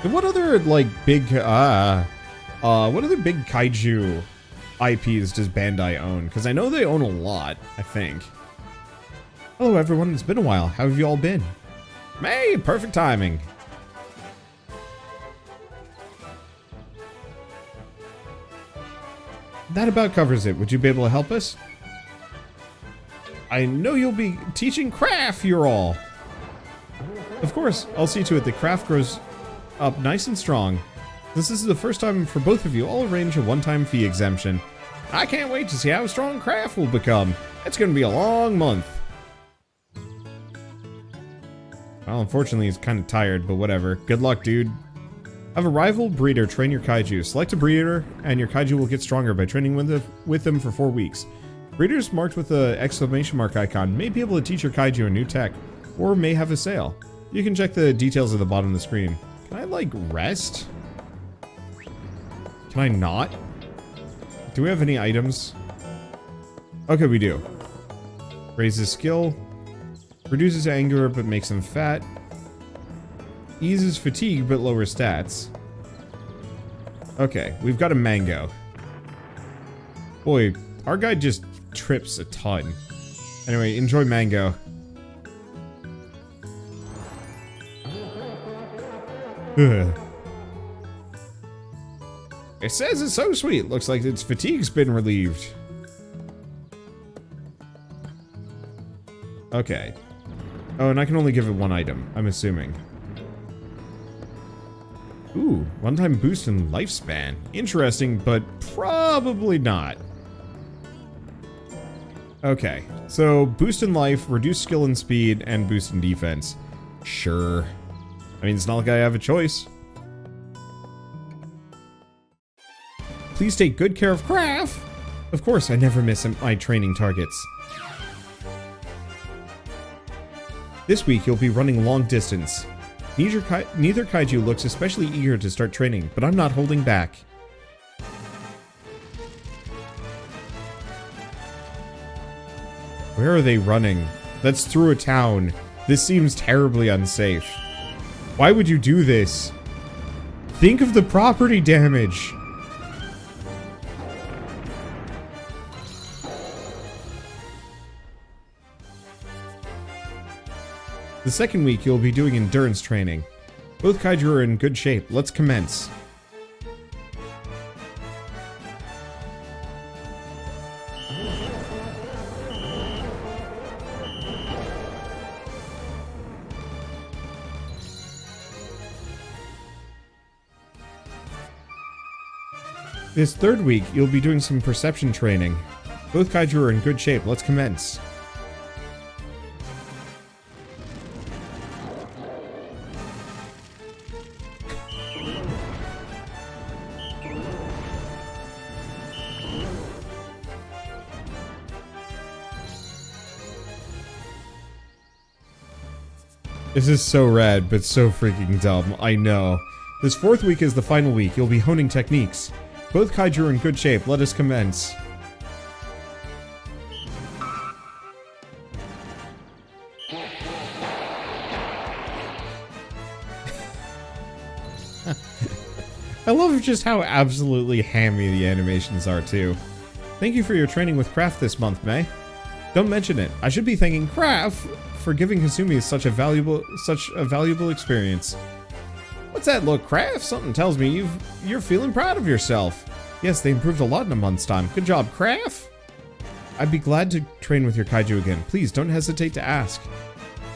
And what other, like, big, what other big kaiju IPs does Bandai own? Because I know they own a lot, I think. Hello everyone, it's been a while. How have you all been? May, perfect timing. That about covers it. Would you be able to help us? I know you'll be teaching craft, you're all. Of course, I'll see to it that craft grows up nice and strong. Since this is the first time for both of you, I'll arrange a one-time fee exemption. I can't wait to see how strong craft will become. It's gonna be a long month. Well, unfortunately, he's kind of tired, but whatever. Good luck, dude. Have a rival breeder train your kaiju. Select a breeder, and your kaiju will get stronger by training with them for 4 weeks. Breeders marked with the exclamation mark icon may be able to teach your kaiju a new tech, or may have a sale. You can check the details at the bottom of the screen. Can I, like, rest? Can I not? Do we have any items? Okay, we do. Raises skill. Reduces anger, but makes him fat. Eases fatigue, but lowers stats. Okay, we've got a mango. Boy, our guy just trips a ton. Anyway, enjoy mango. Ugh. It says it's so sweet. Looks like its fatigue's been relieved. Okay. Oh, and I can only give it one item, I'm assuming. Ooh, one-time boost in lifespan. Interesting, but probably not. Okay, so boost in life, reduce skill and speed, and boost in defense. Sure. I mean, it's not like I have a choice. Please take good care of Craft! Of course, I never miss my training targets. This week, you'll be running long distance. Neither Kaiju looks especially eager to start training, but I'm not holding back. Where are they running? That's through a town. This seems terribly unsafe. Why would you do this? Think of the property damage. The second week, you'll be doing endurance training. Both Kaiju are in good shape. Let's commence. This third week, you'll be doing some perception training. Both Kaiju are in good shape. Let's commence. This is so rad, but so freaking dumb. I know. This fourth week is the final week. You'll be honing techniques. Both Kaiju are in good shape. Let us commence. I love just how absolutely hammy the animations are, too. Thank you for your training with Craft this month, May. Don't mention it. I should be thanking Craft for giving Hasumi such a valuable experience. What's that look, Craft? Something tells me you're feeling proud of yourself. Yes, they improved a lot in a month's time. Good job, Craft. I'd be glad to train with your Kaiju again. Please don't hesitate to ask.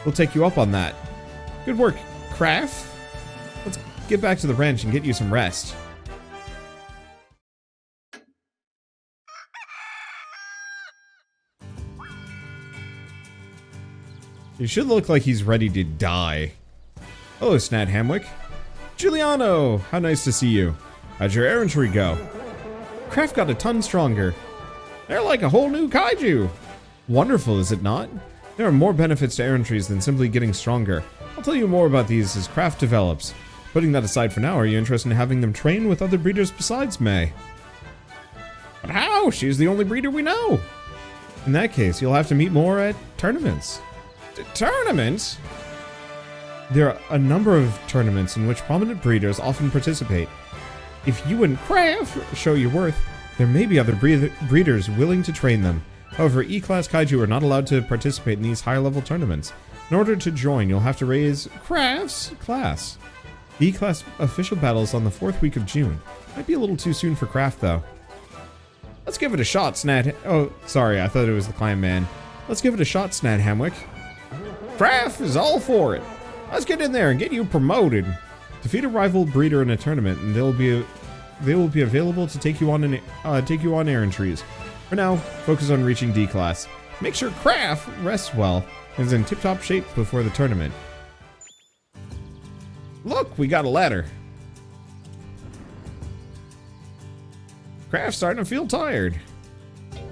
We'll take you up on that. Good work, Craft. Let's get back to the ranch and get you some rest. He should look like he's ready to die. Hello, Snad Hamwick. Giuliano! How nice to see you. How'd your errantry go? Craft got a ton stronger. They're like a whole new Kaiju. Wonderful, is it not? There are more benefits to errantries than simply getting stronger. I'll tell you more about these as Craft develops. Putting that aside for now, are you interested in having them train with other breeders besides May? But how? She's the only breeder we know. In that case, you'll have to meet more at tournaments. Tournaments? There are a number of tournaments in which prominent breeders often participate. If you and Craft show your worth, there may be other breeders willing to train them. However, E-Class Kaiju are not allowed to participate in these higher-level tournaments. In order to join, you'll have to raise Craft's class. The E-Class official battle is on the 4th week of June. Might be a little too soon for Craft, though. Let's give it a shot, Snad. Oh, sorry, I thought it was the Clan Man. Let's give it a shot, Snad Hamwick. Craft is all for it. Let's get in there and get you promoted. Defeat a rival breeder in a tournament, and they will be available to take you on errantries. For now, focus on reaching D-Class. Make sure Craft rests well and is in tip-top shape before the tournament. Look, we got a ladder. Craft's starting to feel tired.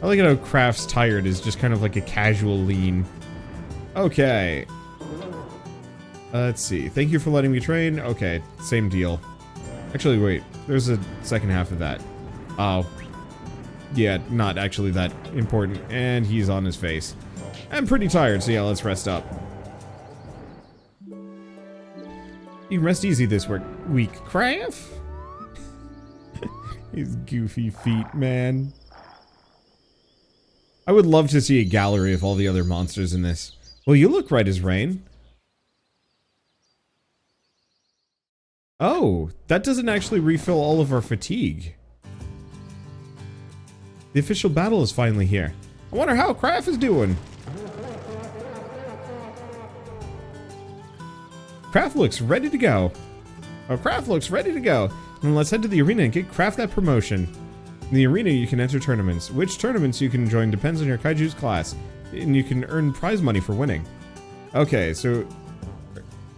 I like how Craft's tired is just kind of like a casual lean. Okay. Let's see. Thank you for letting me train. Okay, same deal. Actually, wait. There's a second half of that. Oh. Yeah, not actually that important. And he's on his face. I'm pretty tired, so yeah, let's rest up. You can rest easy this week, Craft. His goofy feet, man. I would love to see a gallery of all the other monsters in this. Well, you look right as rain. Oh, that doesn't actually refill all of our fatigue. The official battle is finally here. I wonder how Craft is doing. Craft looks ready to go. Oh, Craft looks ready to go. Then let's head to the arena and get Craft that promotion. In the arena, you can enter tournaments. Which tournaments you can join depends on your Kaiju's class, and you can earn prize money for winning. Okay, so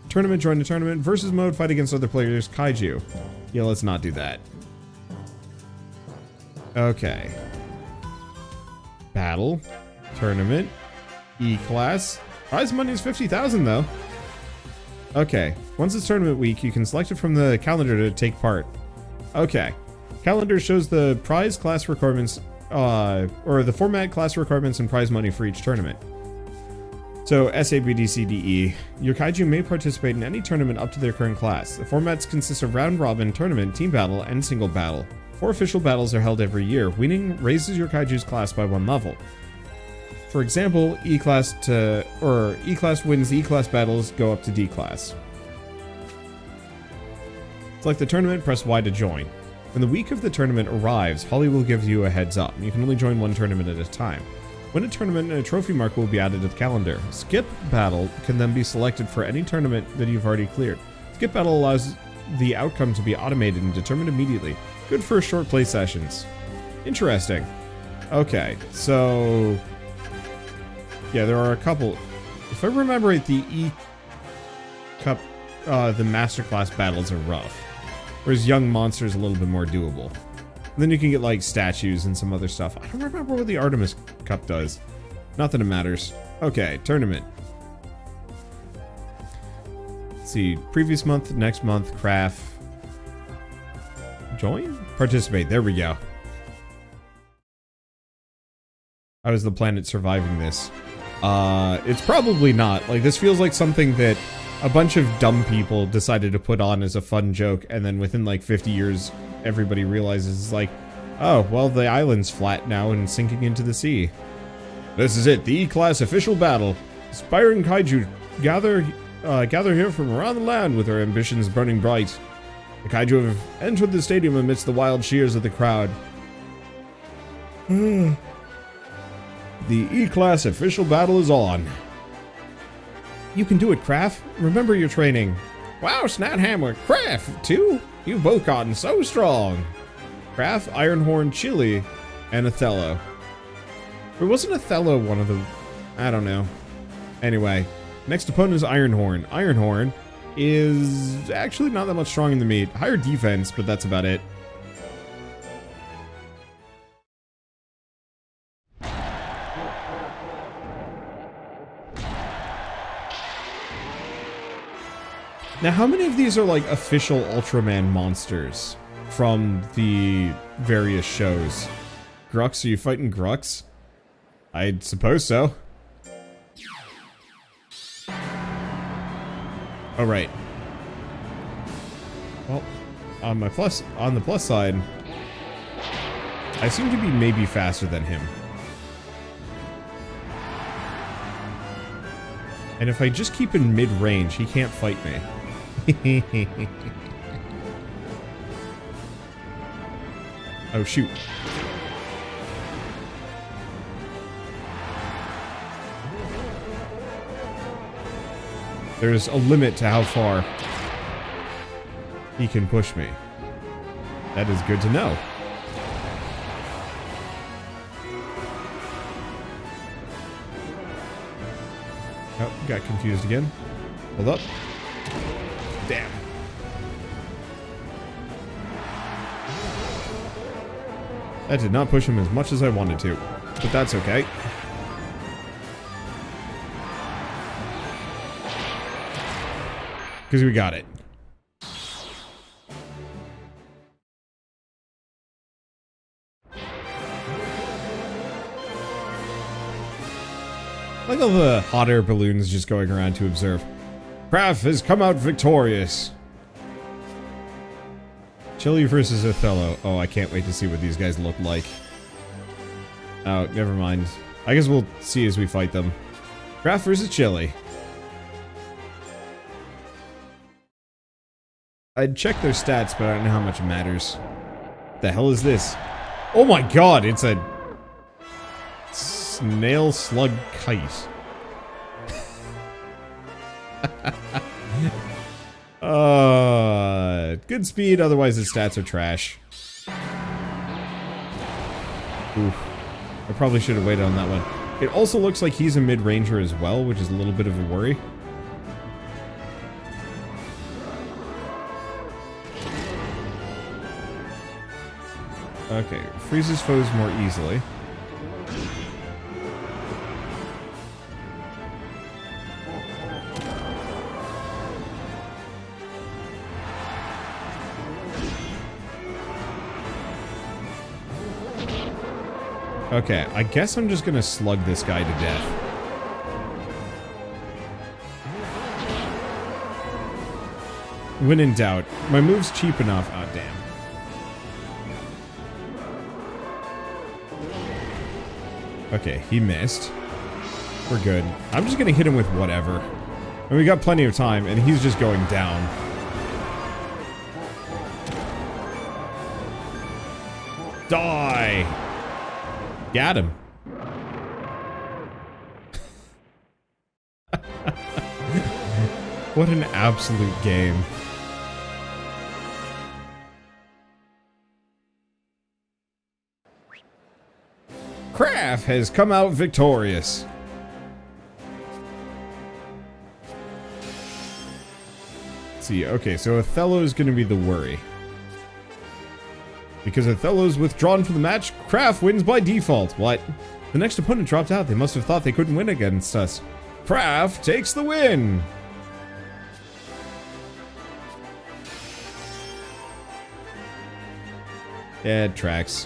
tournament, join the tournament, versus mode, fight against other players, Kaiju. Yeah, let's not do that. Okay. Battle, tournament, E-class. Prize money is 50,000 though. Okay, once it's tournament week, you can select it from the calendar to take part. Okay. Calendar shows the prize class requirements, or the format, class requirements, and prize money for each tournament. So, SABDCDE. Your Kaiju may participate in any tournament up to their current class. The formats consist of round robin, tournament, team battle, and single battle. 4 official battles are held every year. Winning raises your Kaiju's class by 1 level. For example, E-class wins E-class battles go up to D-class. Select the tournament, press Y to join. When the week of the tournament arrives, Holly will give you a heads up. You can only join 1 tournament at a time. When a tournament and a trophy mark will be added to the calendar. Skip battle can then be selected for any tournament that you've already cleared. Skip battle allows the outcome to be automated and determined immediately. Good for short play sessions. Interesting. Okay, so yeah, there are a couple. If I remember right, the E-Cup, the Masterclass battles are rough. Whereas Young Monster is a little bit more doable. And then you can get like statues and some other stuff. I don't remember what the Artemis Cup does. Not that it matters. Okay, tournament. Let's see, previous month, next month, craft. Join? Participate, there we go. How is the planet surviving this? It's probably not. Like, this feels like something that a bunch of dumb people decided to put on as a fun joke, and then within like 50 years, everybody realizes, like, oh, well, the island's flat now and sinking into the sea. This is it, the E-Class official battle. Aspiring Kaiju gather here from around the land with their ambitions burning bright. The Kaiju have entered the stadium amidst the wild cheers of the crowd. The E-Class official battle is on. You can do it, Craft. Remember your training. Wow, Snathammer, Craft, too? You've both gotten so strong. Craft, Ironhorn, Chili, and Othello. Or wasn't Othello one of the... I don't know. Anyway, next opponent is Ironhorn. Ironhorn is actually not that much stronger than me. Higher defense, but that's about it. Now, how many of these are like official Ultraman monsters from the various shows? Grux, are you fighting Grux? I suppose so. Oh, right. Well, on the plus side, I seem to be maybe faster than him. And if I just keep in mid-range, he can't fight me. Oh, shoot. There's a limit to how far he can push me. That is good to know. Oh, got confused again. Hold up. Damn. That did not push him as much as I wanted to, but that's okay. Because we got it. Like all the hot air balloons just going around to observe. Craft has come out victorious. Chili versus Othello. Oh, I can't wait to see what these guys look like. Oh, never mind. I guess we'll see as we fight them. Craft versus Chili. I'd check their stats, but I don't know how much it matters. What the hell is this? Oh my god, it's a snail slug kite. Good speed, otherwise his stats are trash. Oof. I probably should have waited on that one. It also looks like he's a mid-ranger as well, which is a little bit of a worry. Okay, freezes foes more easily. Okay, I guess I'm just gonna slug this guy to death. When in doubt, my move's cheap enough. Oh, damn. Okay, he missed. We're good. I'm just gonna hit him with whatever. And we got plenty of time, and he's just going down. Die! Got him. What an absolute game. Kraft has come out victorious. Let's see, okay, so Othello is going to be the worry. Because Othello's withdrawn from the match, Kraft wins by default. What? The next opponent dropped out. They must have thought they couldn't win against us. Kraft takes the win! Yeah, it tracks.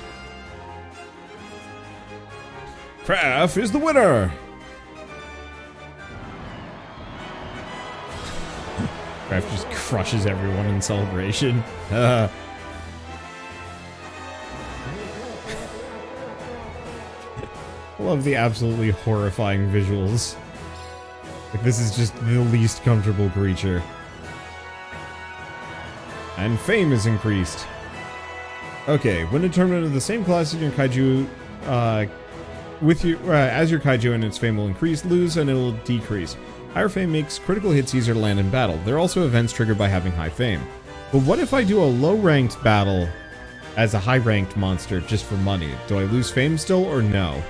Kraft is the winner! Kraft just crushes everyone in celebration. Love the absolutely horrifying visuals. Like, this is just the least comfortable creature. And fame is increased. Okay, when a tournament of the same class as your kaiju, as your kaiju and its fame will increase, lose, and it'll decrease. Higher fame makes critical hits easier to land in battle. There are also events triggered by having high fame. But what if I do a low-ranked battle as a high-ranked monster just for money? Do I lose fame still, or no?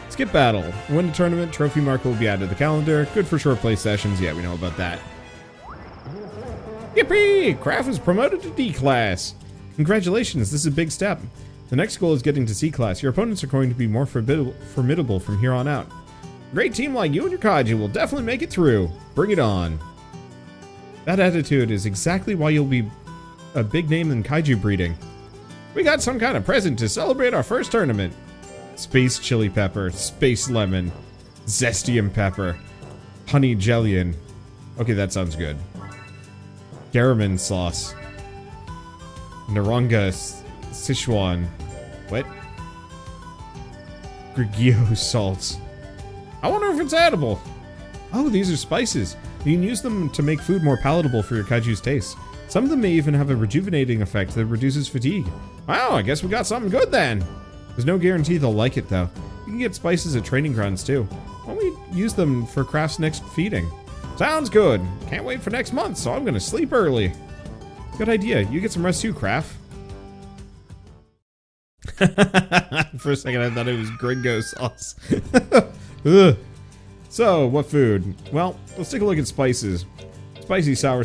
Skip battle. Win a tournament, trophy marker will be added to the calendar. Good for short play sessions. Yeah, we know about that. Yippee! Kraft was promoted to D class. Congratulations, this is a big step. The next goal is getting to C class. Your opponents are going to be more formidable from here on out. A great team like you and your kaiju will definitely make it through. Bring it on. That attitude is exactly why you'll be a big name in kaiju breeding. We got some kind of present to celebrate our first tournament. Space chili pepper, space lemon, zestium pepper, honey jellion. Okay, that sounds good. Garamond sauce. Naranga Sichuan. What? Grigio salts. I wonder if it's edible. Oh, these are spices. You can use them to make food more palatable for your kaiju's taste. Some of them may even have a rejuvenating effect that reduces fatigue. Wow, I guess we got something good then. There's no guarantee they'll like it though. You can get spices at training grounds too. Why don't we use them for Kraft's next feeding? Sounds good. Can't wait for next month, so I'm gonna sleep early. Good idea. You get some rest too, Kraft. For a second I thought it was gringo sauce. Ugh. So, what food? Well, let's take a look at spices. Spicy, sour,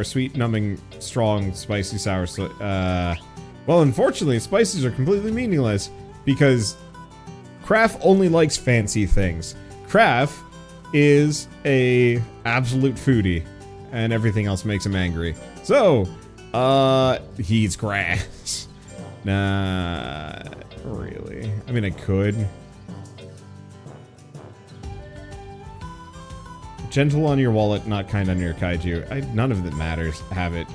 sweet, numbing, strong, spicy, sour, well, unfortunately, spices are completely meaningless because Kraft only likes fancy things. Kraft is a absolute foodie, and everything else makes him angry. So, he eats grass. Nah, really. I mean, I could. Gentle on your wallet, not kind on your kaiju. None of it matters. Have it.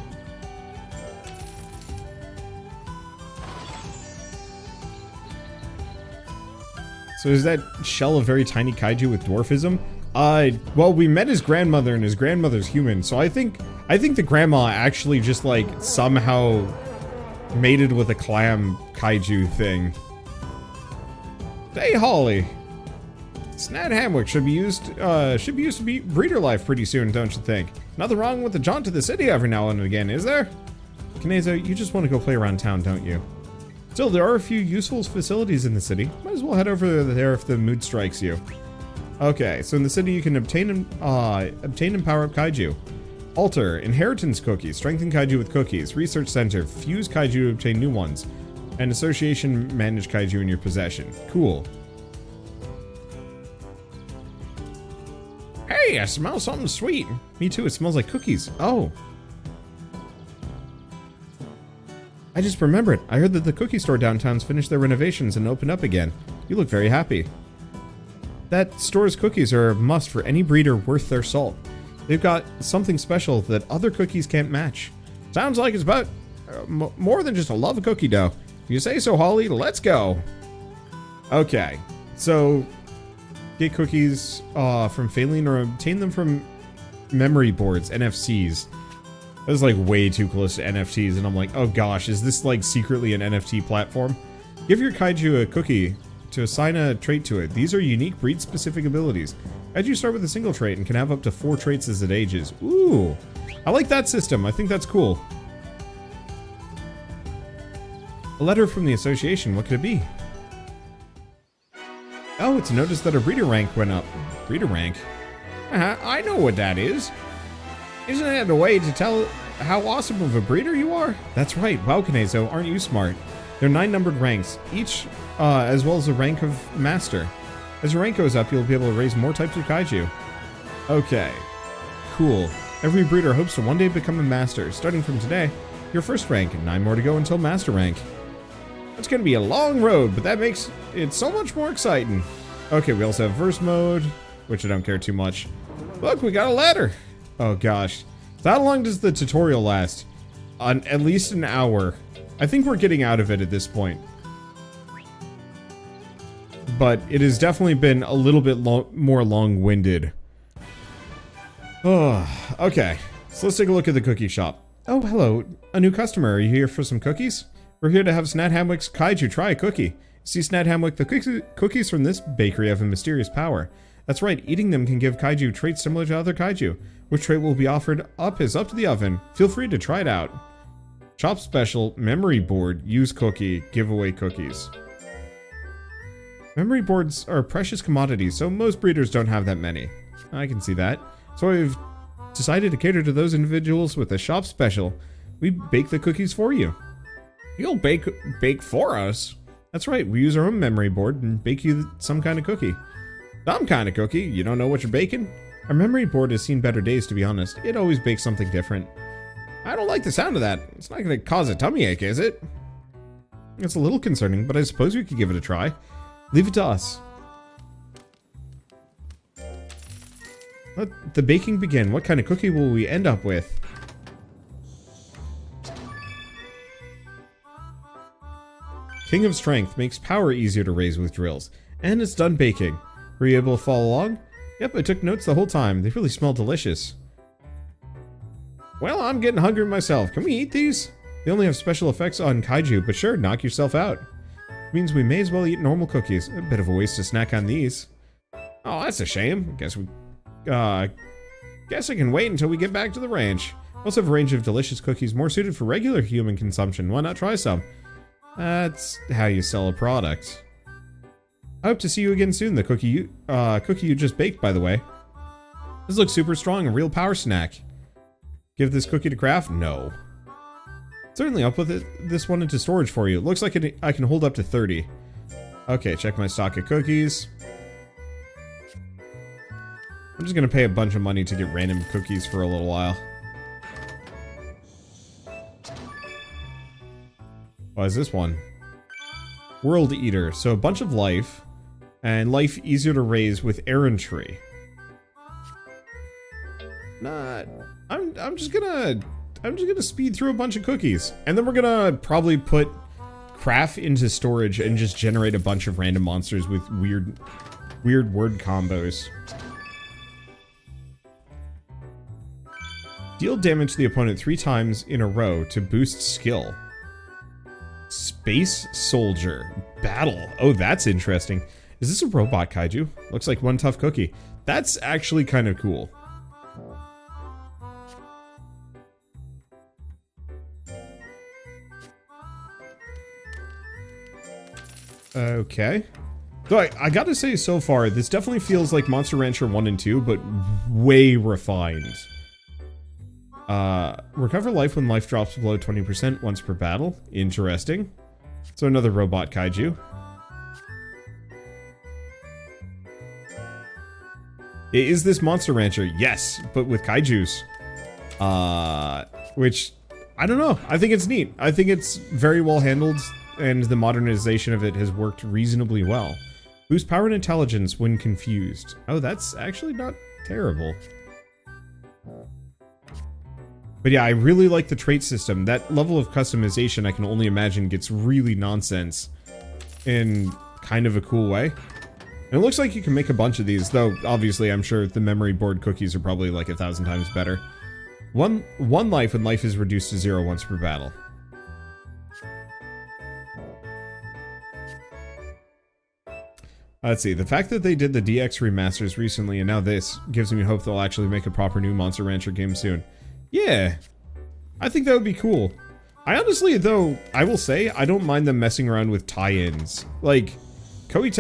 So is that shell a very tiny kaiju with dwarfism? Well, we met his grandmother, and his grandmother's human, so I think the grandma actually just, like, somehow mated with a clam kaiju thing. Hey, Holly! Snad Hamwick should be used to be breeder life pretty soon, don't you think? Nothing wrong with a jaunt to the city every now and again, is there? Kanezo, you just want to go play around town, don't you? Still, there are a few useful facilities in the city. Might as well head over there if the mood strikes you. Okay, so in the city you can obtain and power up Kaiju. Altar, Inheritance Cookies, Strengthen Kaiju with Cookies, Research Center, Fuse Kaiju to obtain new ones, and Association manage Kaiju in your possession. Cool. Hey, I smell something sweet. Me too, it smells like cookies. Oh. I just remembered. I heard that the cookie store downtown's finished their renovations and opened up again. You look very happy. That store's cookies are a must for any breeder worth their salt. They've got something special that other cookies can't match. Sounds like it's about more than just a love of cookie dough. If you say so, Holly, let's go. Okay, so get cookies from Phaline or obtain them from memory boards, NFCs. That was like way too close to NFTs, and I'm like, oh gosh, is this like secretly an NFT platform? Give your Kaiju a cookie to assign a trait to it. These are unique breed-specific abilities. Kaiju start with a single trait and can have up to 4 traits as it ages. Ooh, I like that system. I think that's cool. A letter from the association. What could it be? Oh, it's a notice that a breeder rank went up. Breeder rank? I know what that is. Isn't that a way to tell how awesome of a breeder you are? That's right. Wow, Kanezo, aren't you smart? There are 9 numbered ranks, each as well as a rank of master. As your rank goes up, you'll be able to raise more types of Kaiju. Okay. Cool. Every breeder hopes to one day become a master. Starting from today, your first rank, and 9 more to go until master rank. It's gonna be a long road, but that makes it so much more exciting. Okay, we also have verse mode, which I don't care too much. Look, we got a ladder. Oh gosh. So how long does the tutorial last? At least an hour. I think we're getting out of it at this point. But it has definitely been a little bit more long-winded. Oh, okay. So let's take a look at the cookie shop. Oh, hello. A new customer. Are you here for some cookies? We're here to have Snad Hamwick's Kaiju try a cookie. See, Snad Hamwick, the cookies from this bakery have a mysterious power. That's right, eating them can give Kaiju traits similar to other Kaiju. Which trait will be offered up is up to the oven. Feel free to try it out. Shop special, memory board, use cookie, giveaway cookies. Memory boards are precious commodities, so most breeders don't have that many. I can see that. So we've decided to cater to those individuals with a shop special. We bake the cookies for you. You'll bake for us? That's right, we use our own memory board and bake you some kind of cookie. Some kind of cookie? You don't know what you're baking? Our memory board has seen better days, to be honest. It always bakes something different. I don't like the sound of that. It's not going to cause a tummy ache, is it? It's a little concerning, but I suppose we could give it a try. Leave it to us. Let the baking begin. What kind of cookie will we end up with? King of Strength makes power easier to raise with drills. And it's done baking. Were you able to follow along? Yep, I took notes the whole time. They really smell delicious. Well, I'm getting hungry myself. Can we eat these? They only have special effects on Kaiju, but sure, knock yourself out. Means we may as well eat normal cookies. A bit of a waste to snack on these. Oh, that's a shame. Guess I can wait until we get back to the ranch. We also have a range of delicious cookies more suited for regular human consumption. Why not try some? That's how you sell a product. I hope to see you again soon. The cookie you just baked, by the way. This looks super strong, a real power snack. Give this cookie to Craft? No. Certainly, I'll put this one into storage for you. It looks like I can hold up to 30. Okay, check my stock of cookies. I'm just gonna pay a bunch of money to get random cookies for a little while. What is this one? World Eater. So a bunch of life, and life easier to raise with errantry. I'm just gonna speed through a bunch of cookies, and then we're gonna probably put Craft into storage and just generate a bunch of random monsters with weird word combos. Deal damage to the opponent 3 times in a row to boost skill. Space Soldier. Battle. Oh, that's interesting. Is this a robot kaiju? Looks like one tough cookie. That's actually kind of cool. Okay. So I gotta say, so far, this definitely feels like Monster Rancher 1 and 2, but way refined. Recover life when life drops below 20% once per battle. Interesting. So another robot kaiju. Is this Monster Rancher? Yes, but with kaijus. Which, I don't know. I think it's neat. I think it's very well handled, and the modernization of it has worked reasonably well. Boost power and intelligence when confused. Oh, that's actually not terrible. But yeah, I really like the trait system. That level of customization, I can only imagine, gets really nonsense in kind of a cool way. And it looks like you can make a bunch of these, though obviously I'm sure the memory board cookies are probably like 1,000 times better. One life when life is reduced to 0 once per battle. Let's see, the fact that they did the DX remasters recently and now this gives me hope they'll actually make a proper new Monster Rancher game soon. Yeah, I think that would be cool. I honestly, though, I will say, I don't mind them messing around with tie-ins. Like, Koei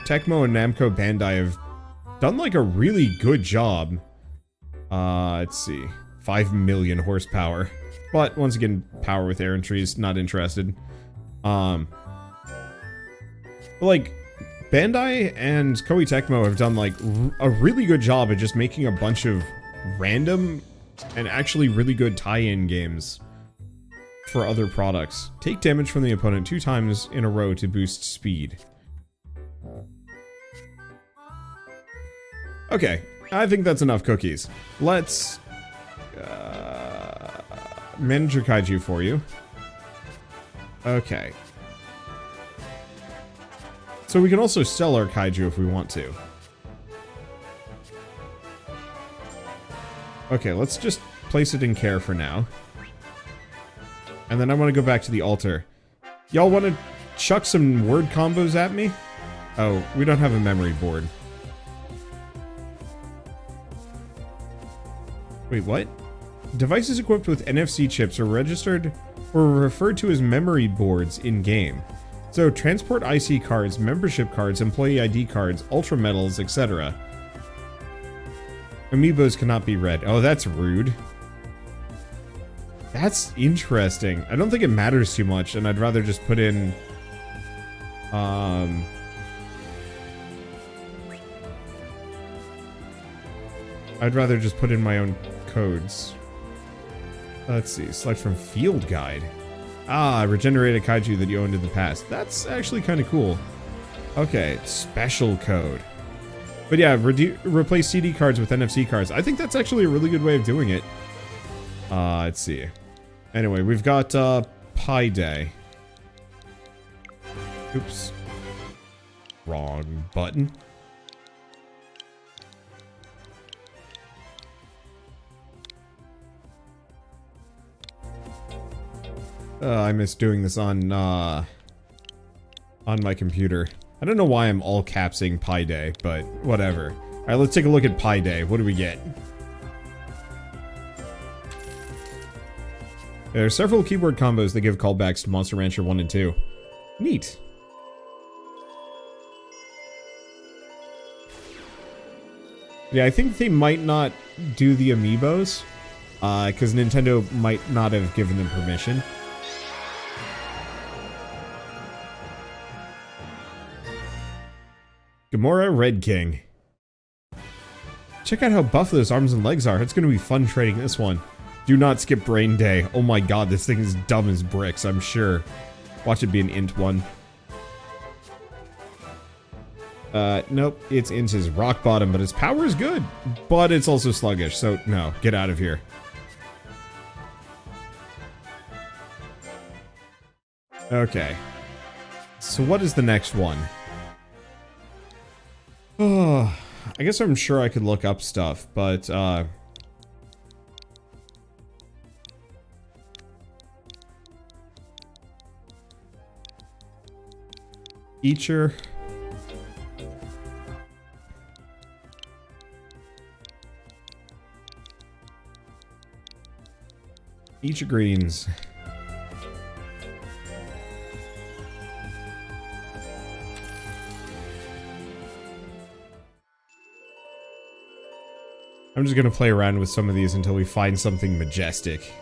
Tecmo and Namco Bandai have done like a really good job. Let's see, 5 million horsepower. But, once again, power with air entries, not interested. Like, Bandai and Koei Tecmo have done like a really good job at just making a bunch of random and actually really good tie-in games for other products. Take damage from the opponent 2 times in a row to boost speed. Okay, I think that's enough cookies. Let's manage your kaiju for you. Okay. So we can also sell our kaiju if we want to. Okay, let's just place it in care for now. And then I want to go back to the altar. Y'all want to chuck some word combos at me? Oh, we don't have a memory board. Wait, what? Devices equipped with NFC chips are registered or referred to as memory boards in-game. So, transport IC cards, membership cards, employee ID cards, ultra medals, etc. Amiibos cannot be read. Oh, that's rude. That's interesting. I don't think it matters too much, and I'd rather just put in... I'd rather just put in my own codes. Let's see, select from field guide. Ah, regenerate a kaiju that you owned in the past. That's actually kind of cool. Okay, special code. But yeah, replace CD cards with NFC cards. I think that's actually a really good way of doing it. Let's see. Anyway, we've got Pi Day. Oops. Wrong button. I miss doing this on my computer. I don't know why I'm all capsing Pi Day, but whatever. Alright, let's take a look at Pi Day. What do we get? There are several keyboard combos that give callbacks to Monster Rancher 1 and 2. Neat. Yeah, I think they might not do the amiibos, because Nintendo might not have given them permission. Gomora Red King. Check out how buff those arms and legs are. It's going to be fun trading this one. Do not skip Brain Day. Oh my god, this thing is dumb as bricks, I'm sure. Watch it be an int one. Nope, its int is rock bottom, but its power is good. But it's also sluggish, so no, get out of here. Okay. So what is the next one? Oh, I guess I'm sure I could look up stuff, but, Eacher. Eat your greens. I'm just gonna play around with some of these until we find something majestic.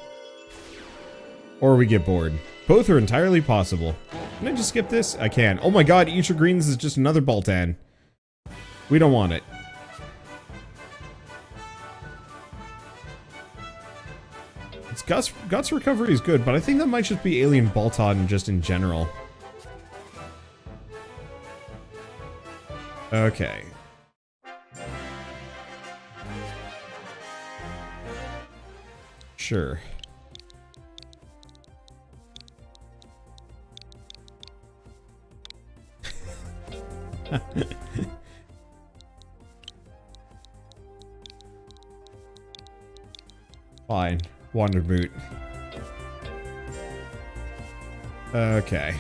Or we get bored. Both are entirely possible. Can I just skip this? I can. Oh my god, eat your greens is just another Baltan. We don't want it. Its guts recovery is good, but I think that might just be Alien Baltan just in general. Okay. Sure. Fine. Wanderboot. Okay.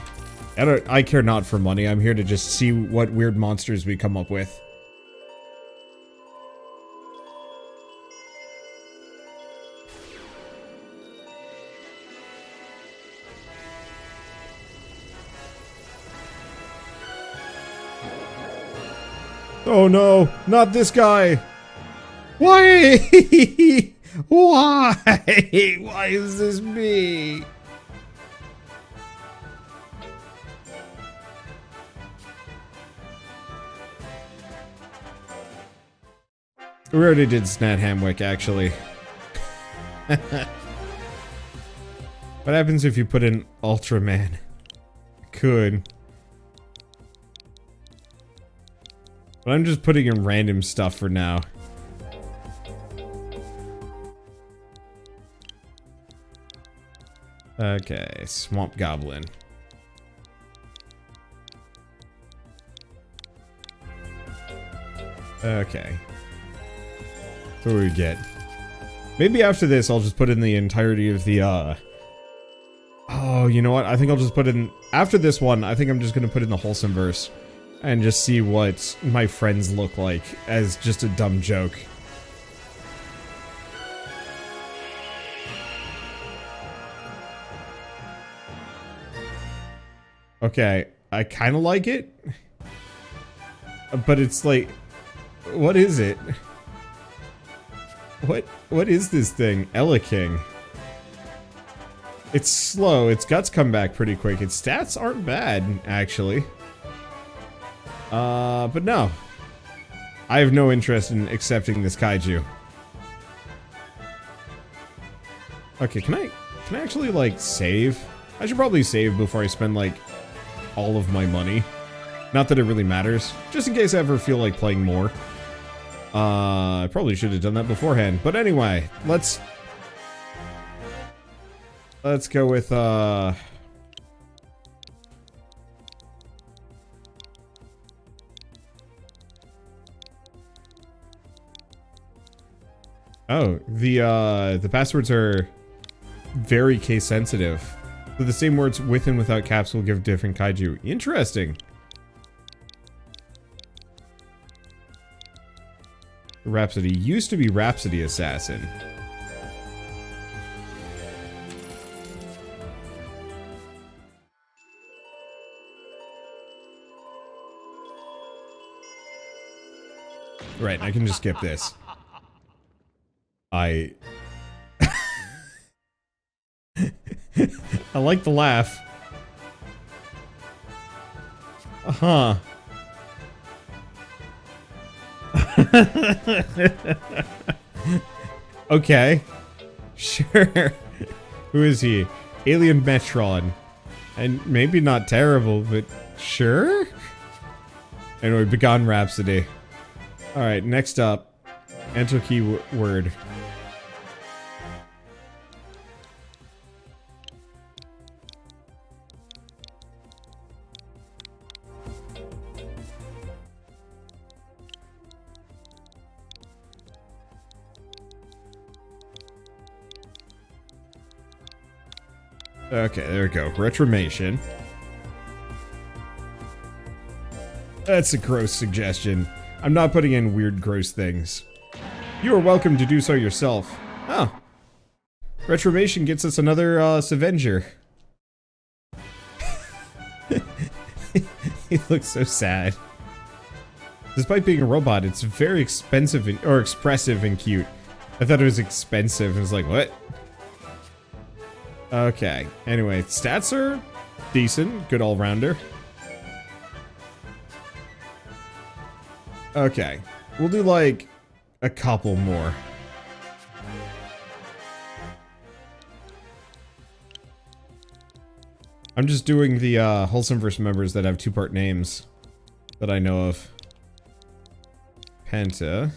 I care not for money. I'm here to just see what weird monsters we come up with. Oh no, not this guy! Why? Why? Why is this me? We already did Snat Hamwick, actually. What happens if you put in Ultraman? Could. But I'm just putting in random stuff for now. Okay, Swamp Goblin. Okay. So what do we get? Maybe after this I'll just put in the entirety of the, Oh, you know what? I think I'll just put in... After this one, I think I'm just gonna put in the Wholesome Verse. And just see what my friends look like as just a dumb joke. Okay, I kind of like it. But it's like... What is it? What is this thing? Ella King. It's slow, its guts come back pretty quick. Its stats aren't bad, actually. But no. I have no interest in accepting this kaiju. Okay, can I actually, like, save? I should probably save before I spend, like, all of my money. Not that it really matters. Just in case I ever feel like playing more. I probably should have done that beforehand. But anyway, let's go with, Oh, the passwords are very case sensitive. So the same words with and without caps will give different kaiju. Interesting. Rhapsody used to be Rhapsody Assassin. Right, I can just skip this. I like the laugh. Uh-huh. Okay. Sure. Who is he? Alien Metron. And maybe not terrible, but sure? Anyway, Begone Rhapsody. Alright, next up. Enter keyword. Okay, there we go. Retribution. That's a gross suggestion. I'm not putting in weird, gross things. You are welcome to do so yourself. Oh. Retromation gets us another Scavenger. He looks so sad. Despite being a robot, it's very expensive or expressive and cute. I thought it was expensive and was like, what? Okay. Anyway, stats are decent. Good all-rounder. Okay. We'll do like a couple more. I'm just doing the Wholesomeverse members that have two-part names that I know of. Penta.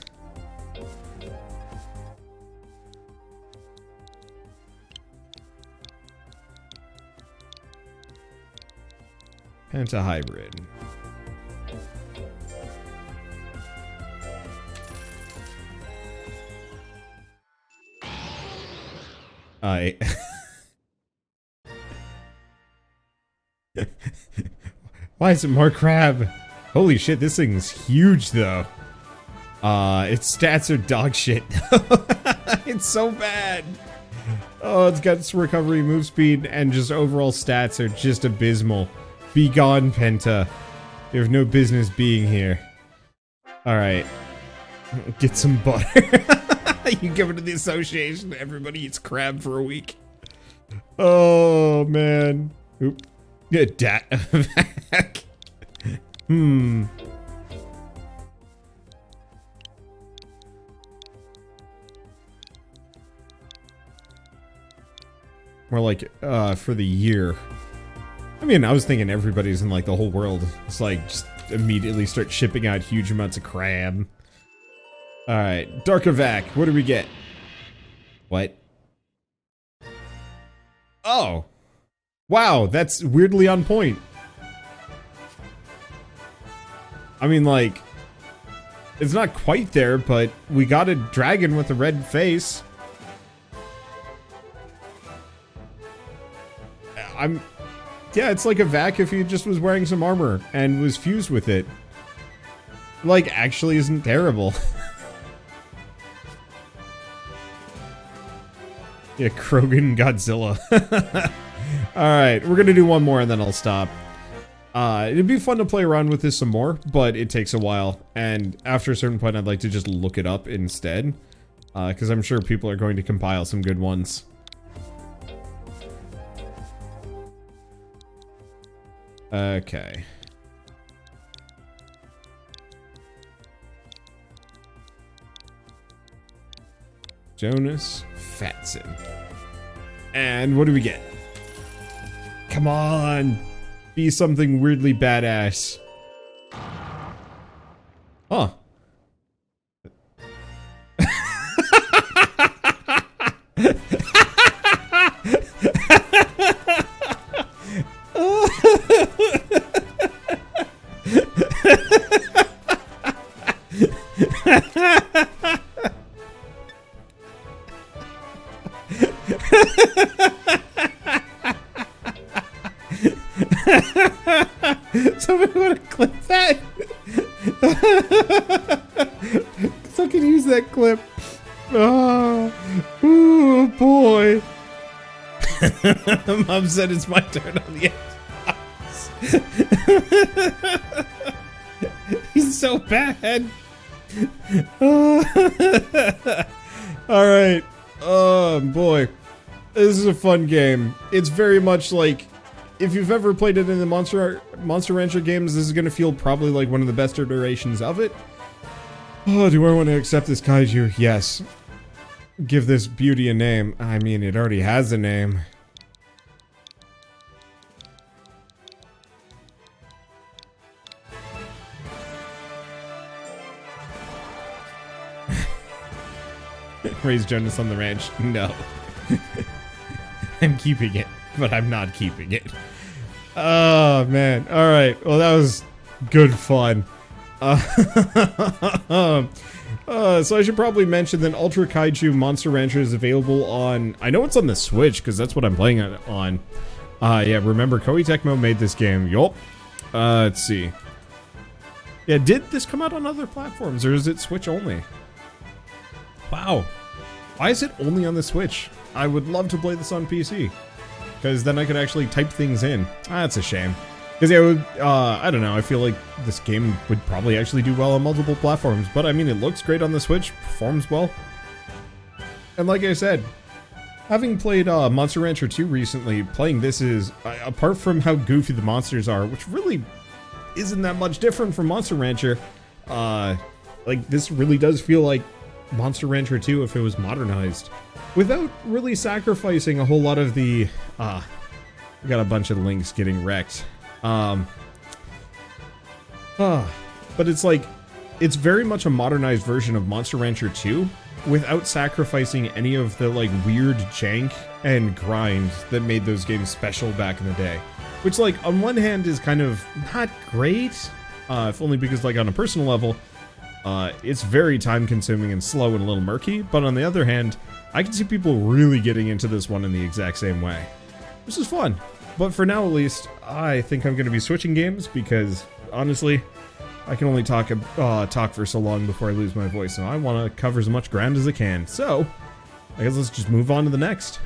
Penta Hybrid. Why is it more crab? Holy shit, this thing's huge though. Its stats are dog shit. It's so bad. Oh, it's got its recovery, move speed, and just overall stats are just abysmal. Be gone, Penta. You have no business being here. Alright. Get some butter. You give it to the association, everybody eats crab for a week. Oh, man. Oop. Yeah, dat back. More like, for the year. I mean, I was thinking everybody's in, like, the whole world. It's like, just immediately start shipping out huge amounts of crab. Alright, Darkovac, what do we get? What? Oh! Wow, that's weirdly on point. I mean, like, it's not quite there, but we got a dragon with a red face. Yeah, it's like a vac if he just was wearing some armor and was fused with it. Like, actually isn't terrible. Yeah, Krogan Godzilla. Alright, we're gonna do one more and then I'll stop. It'd be fun to play around with this some more, but it takes a while. And after a certain point, I'd like to just look it up instead. Because I'm sure people are going to compile some good ones. Okay. Jonas Fatson. And what do we get? Come on! Be something weirdly badass. Huh. Somebody want to clip that? So I can use that clip. Oh, ooh, boy. Mom said it's my turn on the Xbox. He's so bad. Alright. Oh, boy. This is a fun game. It's very much like, if you've ever played it in the Monster Rancher games, this is going to feel probably like one of the best iterations of it. Oh, do I want to accept this kaiju? Yes. Give this beauty a name. I mean, it already has a name. Raise Jonas on the ranch. No. I'm keeping it, but I'm not keeping it. Oh, man. Alright. Well, that was good fun. So I should probably mention that Ultra Kaiju Monster Rancher is available on... I know it's on the Switch, because that's what I'm playing it on. Yeah, remember, Koei Tecmo made this game. Yup. Let's see. Yeah, did this come out on other platforms, or is it Switch only? Wow. Why is it only on the Switch? I would love to play this on PC. Because then I could actually type things in. That's a shame. Because yeah, I don't know, I feel like this game would probably actually do well on multiple platforms. But I mean, it looks great on the Switch, performs well. And like I said, having played Monster Rancher 2 recently, playing this is, apart from how goofy the monsters are, which really isn't that much different from Monster Rancher, like this really does feel like Monster Rancher 2 if it was modernized, without really sacrificing a whole lot of the, we got a bunch of links getting wrecked. But it's like, it's very much a modernized version of Monster Rancher 2, without sacrificing any of the like weird jank and grind that made those games special back in the day. Which like on one hand is kind of not great, if only because like on a personal level, it's very time consuming and slow and a little murky, but on the other hand, I can see people really getting into this one in the exact same way. This is fun, but for now at least, I think I'm going to be switching games because honestly, I can only talk for so long before I lose my voice, and I want to cover as much ground as I can. So, I guess let's just move on to the next.